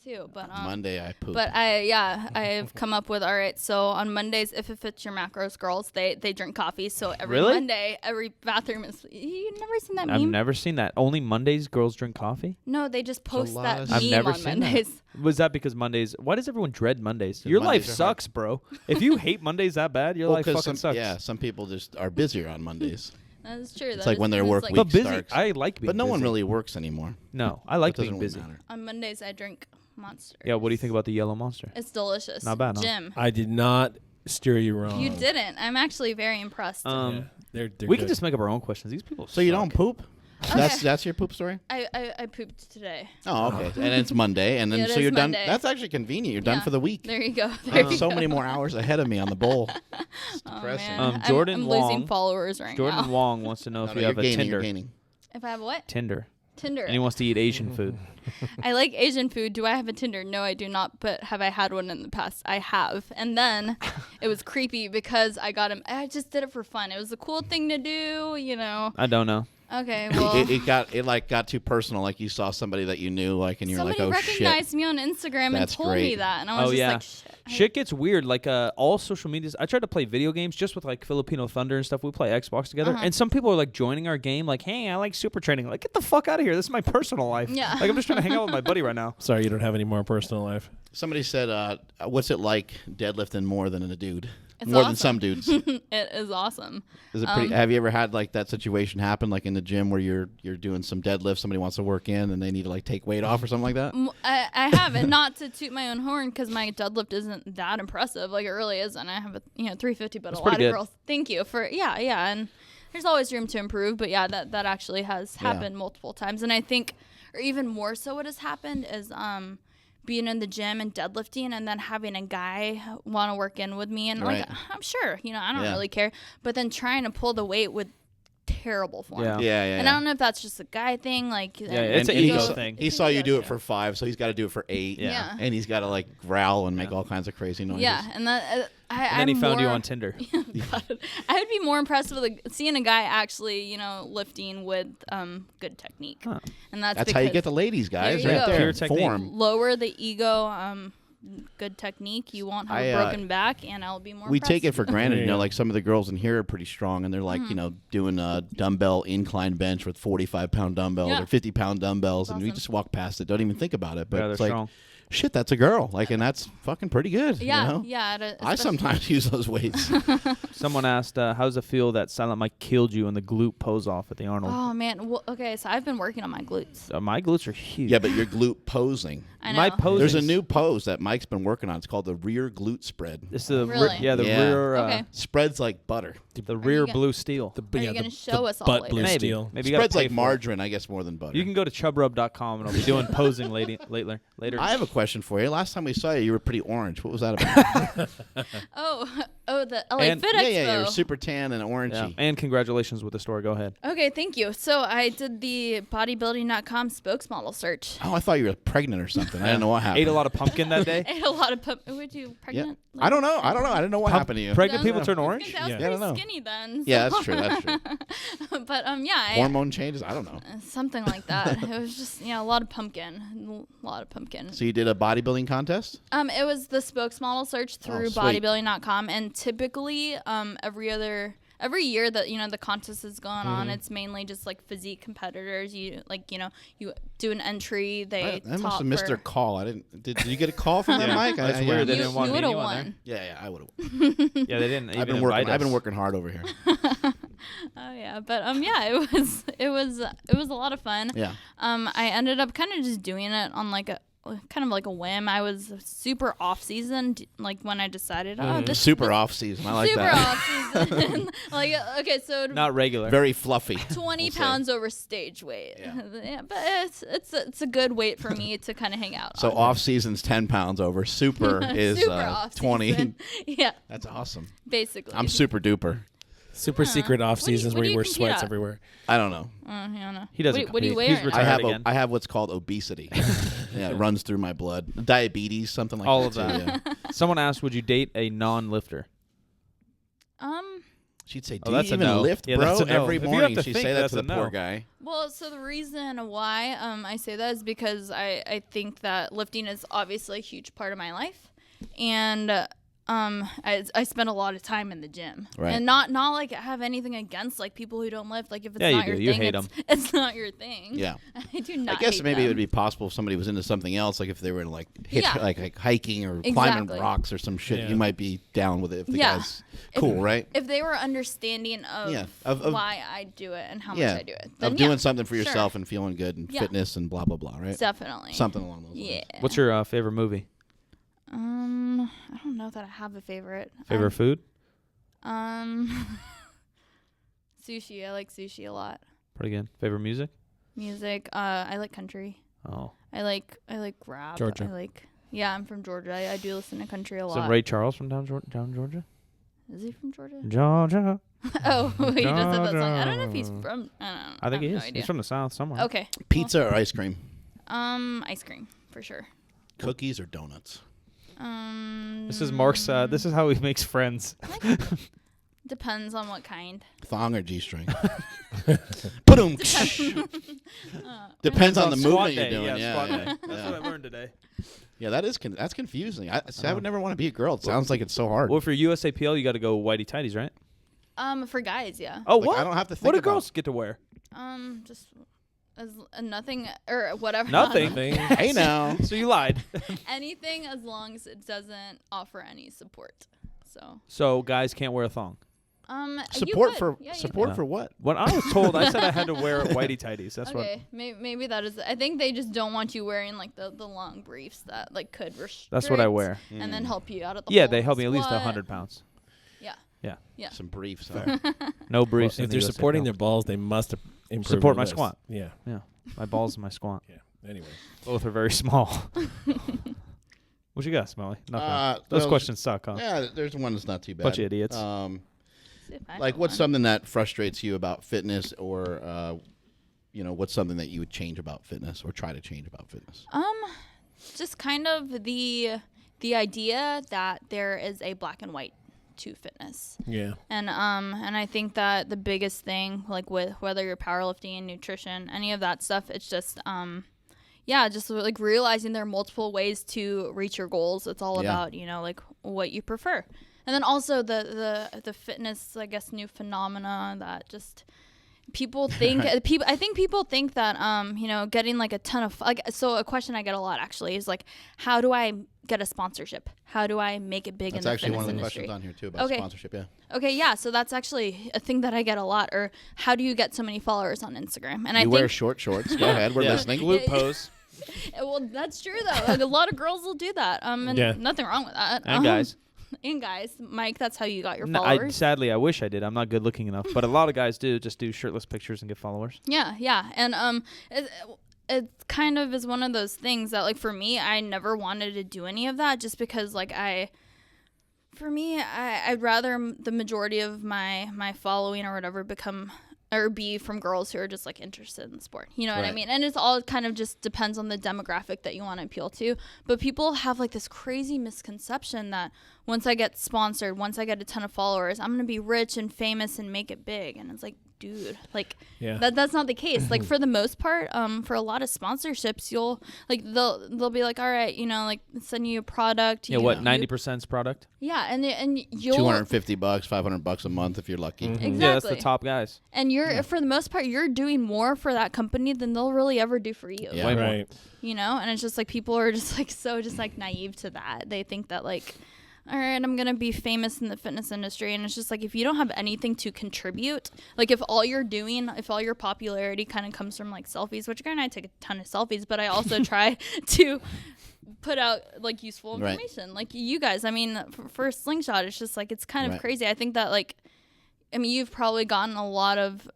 too. But Monday I poop. But I've come up with, all right, so on Mondays, if it fits your macros, girls, they drink coffee. So every Really? Monday, every bathroom is. You've never seen that I've meme? never seen that. Only Mondays girls drink coffee? No, they just post lot that of- meme I've never on seen Mondays. that. Was that because Mondays? Why does everyone dread Mondays? Your Mondays life are hard. sucks, bro. If you hate Mondays that bad, your life 'cause fucking sucks. some people just are busier on Mondays. That is true. It's like when their work week But busy, starts. I like being But no busy. one really works anymore. No, I like It doesn't being really busy. matter. On Mondays, I drink Monster. Yeah, what do you think about the yellow monster? It's delicious. Not bad, huh? Jim, I did not steer you wrong. you didn't. I'm actually very impressed. Yeah, they're We good. can just make up our own questions. These people So you suck. don't poop? That's your poop story? I pooped today. Oh, okay. And it's Monday, and then It so is you're done. Monday. That's actually convenient. You're done Yeah. for the week. There you go. There you So go. many more hours ahead of me on the bowl. It's Oh, depressing. man. Jordan I'm Long- losing followers right Jordan now. Wong wants to know if No, you you're have a gaining. Tinder. You're gaining. If I have what? Tinder. Tinder. And he wants to eat Asian food. I like Asian food. Do I have a Tinder? No, I do not. But have I had one in the past? I have. And then it was creepy because I got him. I just did it for fun. It was a cool thing to do, you know. I don't know. Okay, well. It got too personal. Like you saw somebody that you knew, like, and you're like, Somebody oh shit. recognized me on Instagram and That's told me great. that, and I was just yeah. like, shit. Shit gets weird. Like all social medias. I tried to play video games just with like Filipino Thunder and stuff. We play Xbox together, and some people are like joining our game. Like, hey, I like super training. Like, get the fuck out of here. This is my personal life. Yeah. Like, I'm just trying to hang out with my buddy right now. Sorry, you don't have any more personal life. Somebody said, what's it like deadlifting more than a dude? It's More than awesome. some dudes. It is awesome. Is it pretty? Have you ever had like that situation happen, like in the gym where you're doing some deadlifts, somebody wants to work in, and they need to like take weight off or something like that? I have, and not to toot my own horn because my deadlift isn't that impressive. Like it really isn't. I have a 350, but That's a lot of pretty good. girls. Thank you for yeah, and there's always room to improve. But yeah, that actually has happened multiple times, and I think, or even more so, what has happened is being in the gym and deadlifting, and then having a guy want to work in with me, and Right. like I'm sure, I don't Yeah. really care, but then trying to pull the weight with terrible form. Yeah. Yeah. And I don't know if that's just a guy thing, like Yeah, it's an ego thing. He saw you do it for 5, so he's got to do it for 8. Yeah. And he's got to like growl and make all kinds of crazy noises. Yeah, and that And then he found you on Tinder. God. I would be more impressed with seeing a guy actually, lifting with good technique, Huh. and that's That's how you because get the ladies, guys. There you Right go. there. Pure technique. Form. lower the ego. Good technique. You won't have a broken back, and I'll be more. We take it impressed. for granted, Yeah. like some of the girls in here are pretty strong, and they're like, doing a dumbbell incline bench with 45-pound dumbbells Yeah. or 50-pound dumbbells, and we awesome. just walk past it, don't even think about it. But Yeah, it's they're like, strong. shit, that's a girl, like, and that's fucking pretty good. Yeah, you know? yeah. I sometimes use those weights. Someone asked, how does it feel that Silent Mike killed you in the glute pose off at the Arnold? Oh man. Well, okay, so I've been working on my glutes. My glutes are huge. Yeah, but you're glute posing. I know. My pose. There's a new pose that Mike's been working on. It's called the rear glute spread. It's the Really? the Yeah. rear. Okay. Spreads like butter. The rear gonna- blue steel. Are you gonna show us all butt later? blue Maybe. steel. Maybe you gotta Spreads pay like for it. margarine, I guess, more than butter. You can go to chubrub.com and I'll be doing posing later. I have a question for you. Last time we saw you, you were pretty orange. What was that about? Oh, the LA And- Fit Expo. yeah, you were super tan and orangey. Yeah. And congratulations with the store. Go ahead. Okay, thank you. So I did the bodybuilding.com spokesmodel search. Oh, I thought you were pregnant or something. I didn't know what happened. Ate a lot of pumpkin that day. I ate a lot of would you Yeah. pregnant? I don't know. I didn't know what happened to you. Pregnant Yeah. people turn orange. I was Yeah. I don't pretty know. skinny then. Yeah, so- that's true. That's true. But yeah, Hormone changes? I don't know. something like that. It was just a lot of pumpkin, So you did a bodybuilding contest? It was the spokesmodel search through sweet. bodybuilding.com, and typically every other every year that the contest is going on, it's mainly just like physique competitors. You do an entry. They I must have missed their call. I didn't. Did you get a call from them, Mike? That's weird. They You didn't want would me have on won. Yeah, I would have. Yeah, they didn't. I've been working hard over here. Oh yeah, but it was a lot of fun. Yeah. I ended up kind of just doing it on like a whim. I was super off season, like when I decided, this Super off season. I like super that. off season. Like okay, so Not regular. Very fluffy. 20 we'll say. pounds over stage weight. Yeah, but it's a good weight for me to kind of hang out. So on. off season's 10 pounds over. Super is Super off 20. season. Yeah, That's awesome. basically. I'm super duper. Super secret off What do you- seasons what where do you you wear compete sweats at? everywhere. I don't know. I don't know. He doesn't. What do you compete. He's wear? retired again. I have what's called obesity. Yeah, it runs through my blood. Diabetes, something like All that. of that. Too, yeah. Someone asked, "Would you date a non-lifter?" She'd say, Oh, "Do you that's a even no. lift, Yeah, bro?" that's a no. Every If you morning have to she'd think, say that that's to a the poor no. guy. Well, so the reason why I say that is because I think that lifting is obviously a huge part of my life, and I spend a lot of time in the gym, Right. and not like I have anything against like people who don't lift. Like if it's Yeah, you not do. your You thing, hate it's not your thing. Yeah. I do not. I guess hate maybe it them. would be possible if somebody was into something else, like if they were like Yeah. like hiking or climbing Exactly. rocks or some shit. Yeah. You might be down with it if the Yeah. guy's cool, right? If they were understanding of, Yeah, of- why I do it and how Yeah, much I do it, then of doing yeah, something for sure. yourself and feeling good and Yeah. fitness and blah blah blah, right? Definitely. Something along those Yeah. lines. What's your favorite movie? I don't know that I have a favorite. Favorite food? Sushi. I like sushi a lot. Pretty good. Favorite music? Music. I like country. Oh, I like rap. Georgia. I'm from Georgia. I do listen to country a is lot. it Ray Charles from down Georgia? Is he from Georgia? Georgia. Oh, he just said that song. I don't know if he's Georgia. from. I don't know. I think have he no is. idea. He's from the South somewhere. Okay. Pizza or ice cream? Ice cream for sure. Cookies or donuts? This is Mark's. This is how he makes friends. Depends on what kind. Thong or G-string? Boom. Depends on the Squat movement you're day. doing. Yeah, squat Yeah, day. That's yeah. what I learned today. Yeah, that's confusing. I would never want to be a girl. It sounds like it's so hard. Well, for USAPL, you got to go whitey tighties, right? For guys, yeah. Oh, Like, what? I don't have to think What do about- girls get to wear? Just as nothing or whatever. Nothing. Hey now. So you lied. Anything as long as it doesn't offer any support. So. So guys can't wear a thong. Support for you support could. for what? When I was told, I said I had to wear whitey tighties. That's Okay, maybe that is. I think they just don't want you wearing like the long briefs that like could restrict. That's what I wear. And then help you out of the. Yeah, hole they in help the me at least squat. 100 pounds. Yeah. Yeah. Yeah. Some briefs. Huh? No briefs. in If the they're USAPL. supporting their balls, they must improve Support their my lifts. squat. Yeah. Yeah, my balls and my squat. Yeah. Anyway. Both are very small. What you got, Smelly? Nothing. Those well, questions suck, huh? Yeah, there's one that's not too bad. Bunch of idiots. See if I Like, know what's one. something that frustrates you about fitness, or what's something that you would change about fitness or try to change about fitness? Just kind of the idea that there is a black and white to fitness. Yeah. And I think that the biggest thing, like with whether you're powerlifting and nutrition, any of that stuff, it's just just like realizing there are multiple ways to reach your goals. It's all Yeah. about, like what you prefer. And then also the fitness, I guess, new phenomena that just people think I think people think that getting like a ton of so a question I get a lot actually is like, how do I get a sponsorship? How do I make it big That's in the actually fitness one of the industry? questions on here too about Okay. sponsorship. Yeah. Okay, yeah, so that's actually a thing that I get a lot. Or how do you get so many followers on Instagram? And I You think wear short shorts. Go ahead. We're listening. Glute pose. well, that's true though. Like, a lot of girls will do that. And Yeah. nothing wrong with that. And guys. And guys, Mike, that's how you got your No, followers. sadly, I wish I did. I'm not good looking enough. But a lot of guys do just do shirtless pictures and get followers. Yeah. And it kind of is one of those things that, like, for me, I never wanted to do any of that just because, like, I'd rather the majority of my following or whatever be from girls who are just, like, interested in the sport. You know what I Right. mean? And it's all kind of just depends on the demographic that you want to appeal to. But people have, like, this crazy misconception that once I get sponsored, once I get a ton of followers, I'm going to be rich and famous and make it big. And it's like, dude, like Yeah. that's not the case. Like for the most part, for a lot of sponsorships, you'll like they'll be like, all right, you know, like send you a product. Yeah, what 90%'s product? Yeah, and you'll $250, $500 a month if you're lucky. Exactly. Yeah, that's the top guys. And you're for the most part, you're doing more for that company than they'll really ever do for you. Yeah. Way more. Right. You know, and it's just like people are just like so just like naive to that. They think that like, all right, I'm gonna be famous in the fitness industry, and it's just like if you don't have anything to contribute, like if all your popularity kind of comes from like selfies, which again I take a ton of selfies, but I also try to put out like useful Right. information, like you guys. I mean, for Slingshot, it's just like it's kind of Right. crazy. I think that like. I mean, you've probably gotten a lot of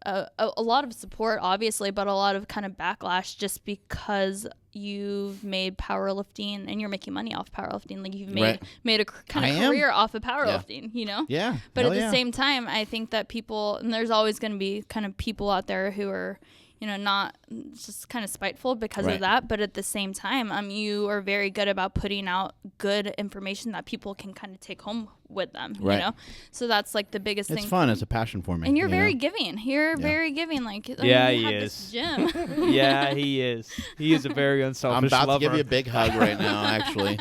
support, obviously, but a lot of kind of backlash just because you've made powerlifting and you're making money off powerlifting. Like you've Right. made a kind I of am. career off of powerlifting, you know? Yeah. But hell at the yeah. same time, I think that people, and there's always going to be kind of people out there who are, you know, not just kind of spiteful because Right. of that. But at the same time, you are very good about putting out good information that people can kind of take home with them, Right. you know? So that's like the biggest It's thing. fun. It's a passion for me. And you're you very know? giving. You're very giving. Like, I Yeah, mean, you he have is. this gym. Yeah, he is. He is a very unselfish I'm about lover. to give you a big hug right now, actually.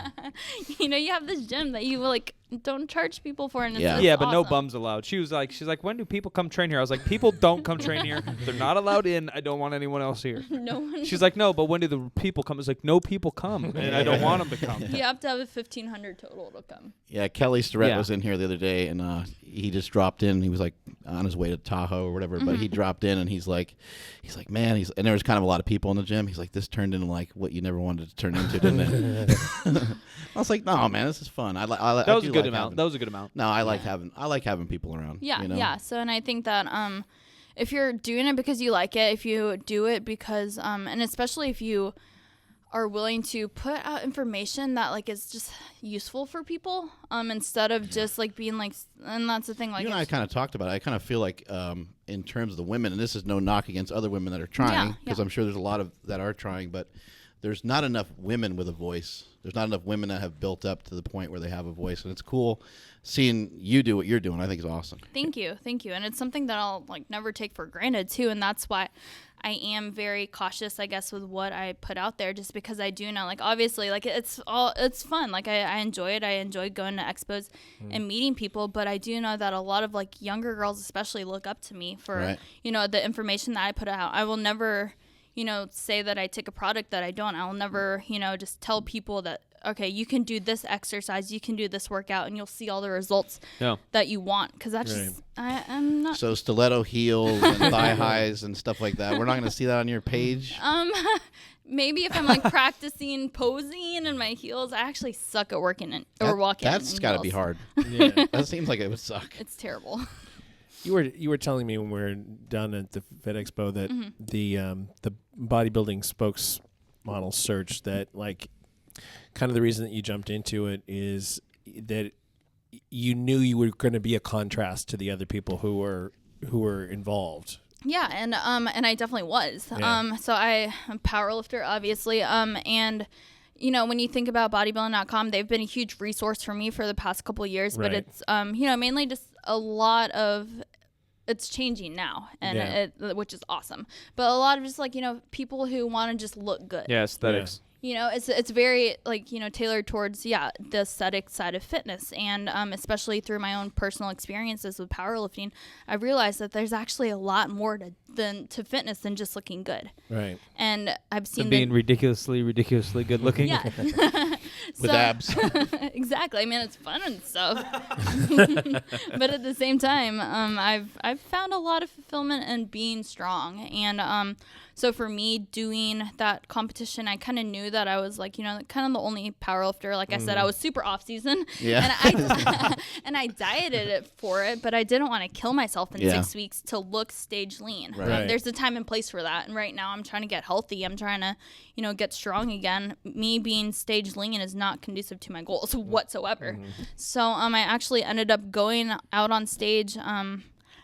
You know, you have this gym that you like don't charge people for, and it's Yeah. it's Yeah, but no awesome. bums allowed. She's like, when do people come train here? I was like, people don't come train here. They're not allowed in. I don't want anyone else here. No one. She's like, no, but when do the people come? It's like, no people come, and I don't want them to come. You have to have a 1,500 total to come. Yeah, Kelly Starrett Yeah. was in here the other day, and he just dropped in. He was like on his way to Tahoe or whatever, but he dropped in, and he's like, man, and there was kind of a lot of people in the gym. He's like, this turned into like what you never wanted to turn into, didn't it? I was like, no, man, this is fun. That was a good amount. That was a good amount. No, I like having people around. Yeah, you know? yeah. So, and I think that if you're doing it because you like it, if you do it because and especially if you are willing to put out information that like is just useful for people instead of just like being like, and that's the thing, like You and I kind of talked about it. I kind of feel like in terms of the women, and this is no knock against other women that are trying, because I'm sure there's a lot of that are trying, but there's not enough women with a voice. There's not enough women that have built up to the point where they have a voice, and it's cool seeing you do what you're doing. I think is awesome. Thank you, and it's something that I'll like never take for granted too, and that's why I am very cautious, I guess, with what I put out there, just because I do know, like, obviously, like, it's fun. Like, I enjoy it. I enjoy going to expos and meeting people, but I do know that a lot of, like, younger girls especially look up to me for, you know, the information that I put out. I will never, you know, say that I take a product that I don't. I'll never, you know, just tell people that, okay, you can do this exercise, you can do this workout, and you'll see all the results that you want. Because that's just, I'm not. So stiletto heels and thigh highs and stuff like that. We're not going to see that on your page. Maybe if I'm like practicing posing in my heels. I actually suck at working in or walking. That's got to be heels. hard. Yeah. That seems like it would suck. It's terrible. You were telling me when we were done at the Fit Expo that the bodybuilding spokesmodel search, that like kind of the reason that you jumped into it is that you knew you were going to be a contrast to the other people who were involved. Yeah, and I definitely was. Yeah. So I'm a power lifter, obviously. And you know, when you think about bodybuilding.com, they've been a huge resource for me for the past couple of years, but it's you know, mainly just a lot of it's changing now, and which is awesome. But a lot of just like, you know, people who want to just look good. Yeah, aesthetics. You know, it's very like, you know, tailored towards the aesthetic side of fitness, and especially through my own personal experiences with powerlifting, I realized that there's actually a lot more to fitness than just looking good. Right. And I've seen Being ridiculously good looking. yeah, With abs. exactly. I mean, it's fun and stuff, but at the same time, I've found a lot of fulfillment in being strong, and so for me doing that competition, I kind of knew that I was like, you know, kind of the only powerlifter. Like I said, I was super off season, Yeah. and I dieted it for it, but I didn't want to kill myself in 6 weeks to look stage lean. Right. There's a time and place for that, and right now I'm trying to get healthy. I'm trying to, you know, get strong again. Me being stage lean is not conducive to my goals whatsoever. So I actually ended up going out on stage.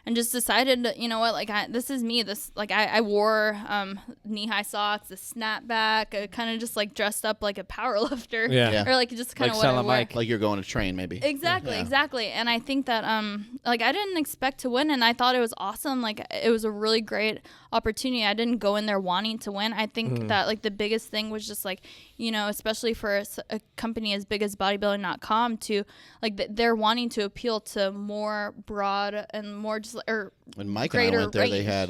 and just decided, you know what, like this is me. This like I wore knee-high socks, a snapback, kind of just like dressed up like a power lifter, Yeah. or like just kind of Like what I wear. Mike. Like you're going to train, maybe. Exactly. And I think that like I didn't expect to win, and I thought it was awesome. Like it was a really great opportunity. I didn't go in there wanting to win. I think that like the biggest thing was just like, you know, especially for a company as big as bodybuilding.com, to like they're wanting to appeal to more broad and more just When Mike and I went there, they had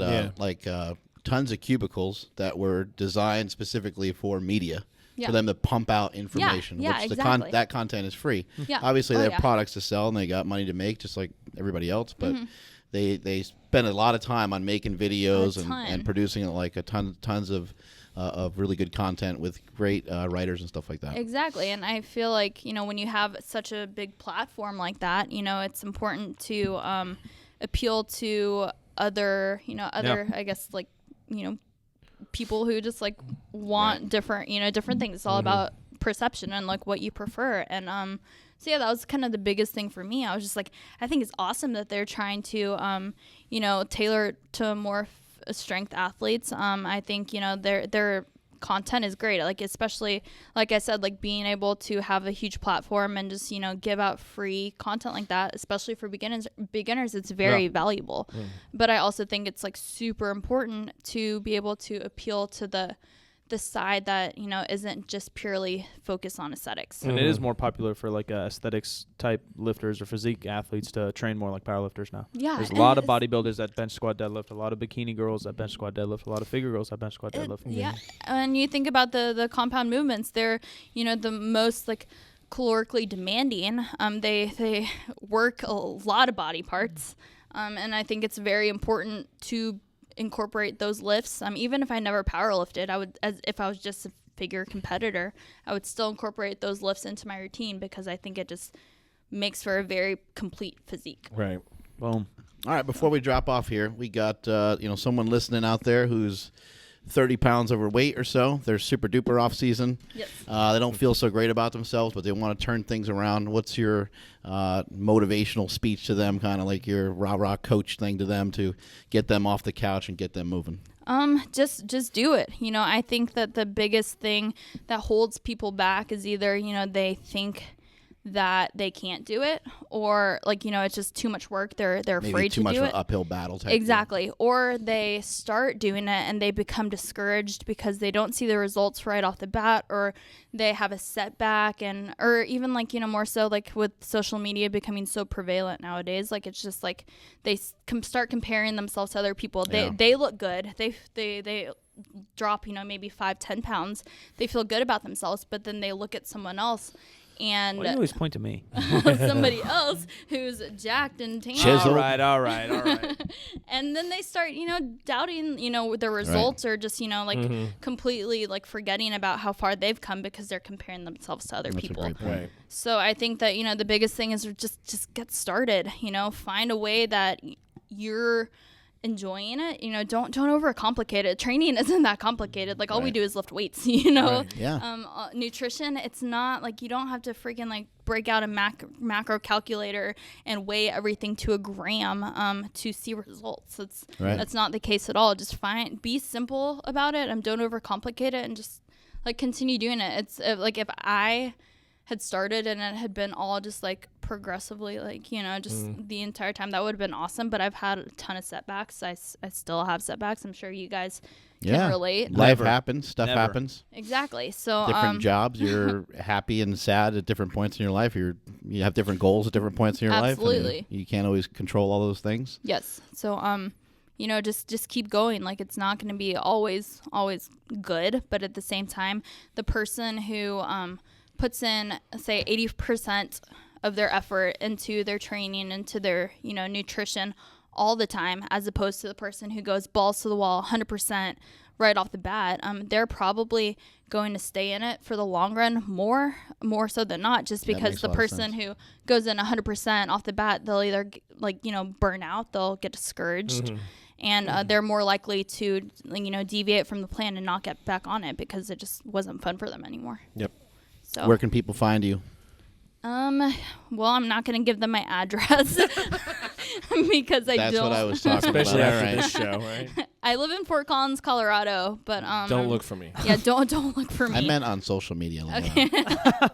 tons of cubicles that were designed specifically for media. Yeah. For them to pump out information, Yeah, which exactly. that content is free. Yeah. Obviously, Oh, they have yeah. products to sell and they got money to make, just like everybody else. But they spend a lot of time on making videos and producing like tons of really good content with great writers and stuff like that. Exactly. And I feel like, you know, when you have such a big platform like that, you know, it's important to appeal to other, I guess, like, you know, people who just like want different things. It's all about perception and like what you prefer. And so yeah, that was kind of the biggest thing for me. I was just like, I think it's awesome that they're trying to tailor to more strength athletes. I think, you know, their content is great, like especially like I said, like being able to have a huge platform and just, you know, give out free content like that, especially for beginners, it's very valuable. But I also think it's like super important to be able to appeal to the side that, you know, isn't just purely focused on aesthetics. And it is more popular for like aesthetics type lifters or physique athletes to train more like powerlifters now. Yeah, there's a lot of bodybuilders that bench squat deadlift, a lot of bikini girls that bench squat deadlift, a lot of figure girls that bench squat deadlift. Yeah, and you think about the compound movements, they're, you know, the most like calorically demanding. They work a lot of body parts, and I think it's very important to incorporate those lifts. Even if I never power lifted, I would, as if I was just a figure competitor, I would still incorporate those lifts into my routine because I think it just makes for a very complete physique. Right. Boom. All right, before we drop off here, we got someone listening out there who's 30 pounds overweight or so. They're super duper off season. Yes. They don't feel so great about themselves, but they want to turn things around. What's your motivational speech to them, kind of like your rah-rah coach thing to them to get them off the couch and get them moving? Just do it. You know, I think that the biggest thing that holds people back is either, you know, they think that they can't do it, or like, you know, it's just too much work. They're Maybe afraid too to much do of it. an uphill battle type. Exactly. Or they start doing it and they become discouraged because they don't see the results right off the bat, or they have a setback, and or even like, you know, more so like with social media becoming so prevalent nowadays, like it's just like they start comparing themselves to other people. They look good. They drop, you know, maybe 5-10 pounds. They feel good about themselves, but then they look at someone else and Why do you always point to me? somebody else who's jacked and tan. Chiseled. All right. And then they start, you know, doubting, you know, their results, or just, you know, like completely like forgetting about how far they've come because they're comparing themselves to other people. Right. So I think that, you know, the biggest thing is just get started, you know, find a way that you're enjoying it. You know, don't overcomplicate it. Training isn't that complicated. Like all we do is lift weights, you know. Right. Yeah. Nutrition, it's not like you don't have to freaking like break out a macro calculator and weigh everything to a gram to see results. That's not the case at all. Just be simple about it and don't overcomplicate it, and just like continue doing it. It's like if I had started and it had been all just like progressively, like, you know, just the entire time, that would have been awesome. But I've had a ton of setbacks. I still have setbacks. I'm sure you guys can relate. Life happens. Stuff Never. happens. Exactly. So Different jobs. You're happy and sad at different points in your life. You have different goals at different points in your life. Absolutely. You can't always control all those things. Yes. So you know, just keep going. Like it's not going to be always good, but at the same time, the person who puts in, say, 80% of their effort into their training, into their, you know, nutrition all the time, as opposed to the person who goes balls to the wall 100% right off the bat, they're probably going to stay in it for the long run more so than not, just because the person who goes in 100% off the bat, they'll either like, you know, burn out, they'll get discouraged, and they're more likely to, you know, deviate from the plan and not get back on it because it just wasn't fun for them anymore. Yep. So Where can people find you? well, I'm not going to give them my address. because I That's don't. what I was talking Especially about. after All right. this show, right? I live in Fort Collins, Colorado, but Don't look for me. Yeah, don't look for me. I meant on social media. Leanna. Okay. Instagram.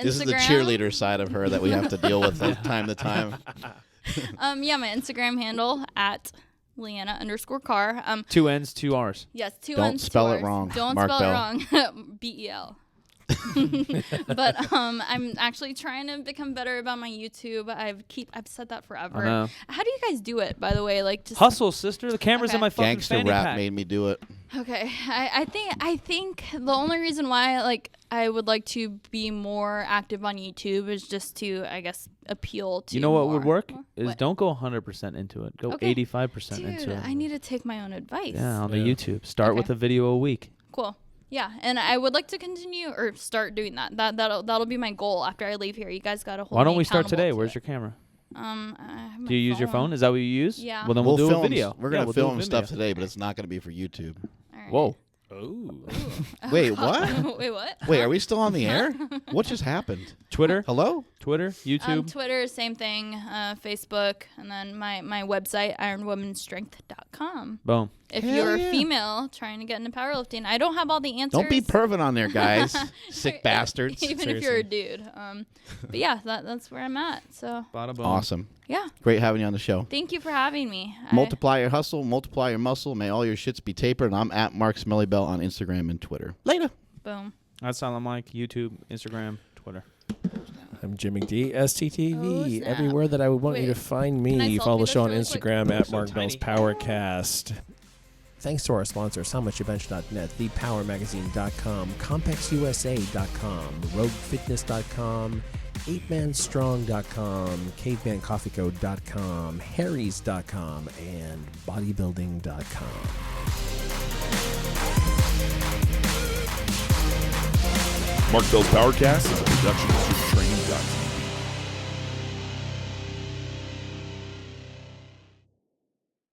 This is the cheerleader side of her that we have to deal with from time to time. Yeah, my Instagram handle at Leanna_Carr. 2 N's, 2 R's. Yes, 2 Don't N's, 2 spell it R's. wrong, Don't Mark spell Bell. it wrong. BEL. But I'm actually trying to become better about my YouTube. I've said that forever. I know. How do you guys do it, by the way? Like just Hustle, sister. The camera's in Okay. my fucking Gangster fanny rap pack. made me do it. Okay, I think the only reason why I would like to be more active on YouTube is just to, I guess, appeal to. You know what would more- work? more- Is what? don't go 100% into it. Go Okay. 85% Dude, into it. I need to take my own advice. Yeah, on the Yeah. YouTube. Start with Okay. a video a week. Cool. Yeah, and I would like to continue or start doing that. That'll be my goal after I leave here. You guys gotta hold. Why don't me we start accountable today? to Where's it. your camera? I have my Do you use your phone? Is that what you use? Yeah. Well, then we'll do film a video. We're Yeah, gonna we'll do a film stuff video. today, but it's not gonna be for YouTube. All right. Whoa. Oh. Wait, what? Wait, what? Wait, are we still on the air? What just happened? Twitter? Hello? Twitter? YouTube? Twitter, same thing. Facebook, and then my website, ironwomanstrength.com. Boom. If Hell you're yeah. a female trying to get into powerlifting, I don't have all the answers. Don't be perving on there, guys. Sick bastards. Even if you're a dude. But yeah, that's where I'm at. So Bada boom. Awesome. yeah, Great having you on the show. thank you for having me. Multiply your hustle, multiply your muscle. May all your shits be tapered. And I'm at Mark Smellybell on Instagram and Twitter. Later. Boom. That's Silent Mike, YouTube, Instagram, Twitter. I'm Jim McD, STTV. Oh, snap. Everywhere that I would want you to Wait, find can I me. selfie Follow the this show on really quick? Instagram at So Mark Bell's tiny. PowerCast. Thanks to our sponsors, HowMuchYouBench.net, ThePowerMagazine.com, CompexUSA.com, RogueFitness.com, 8manstrong.com, CavemanCoffeeCo.com, Harry's.com, and Bodybuilding.com. Mark Bell's PowerCast is a production of Super Training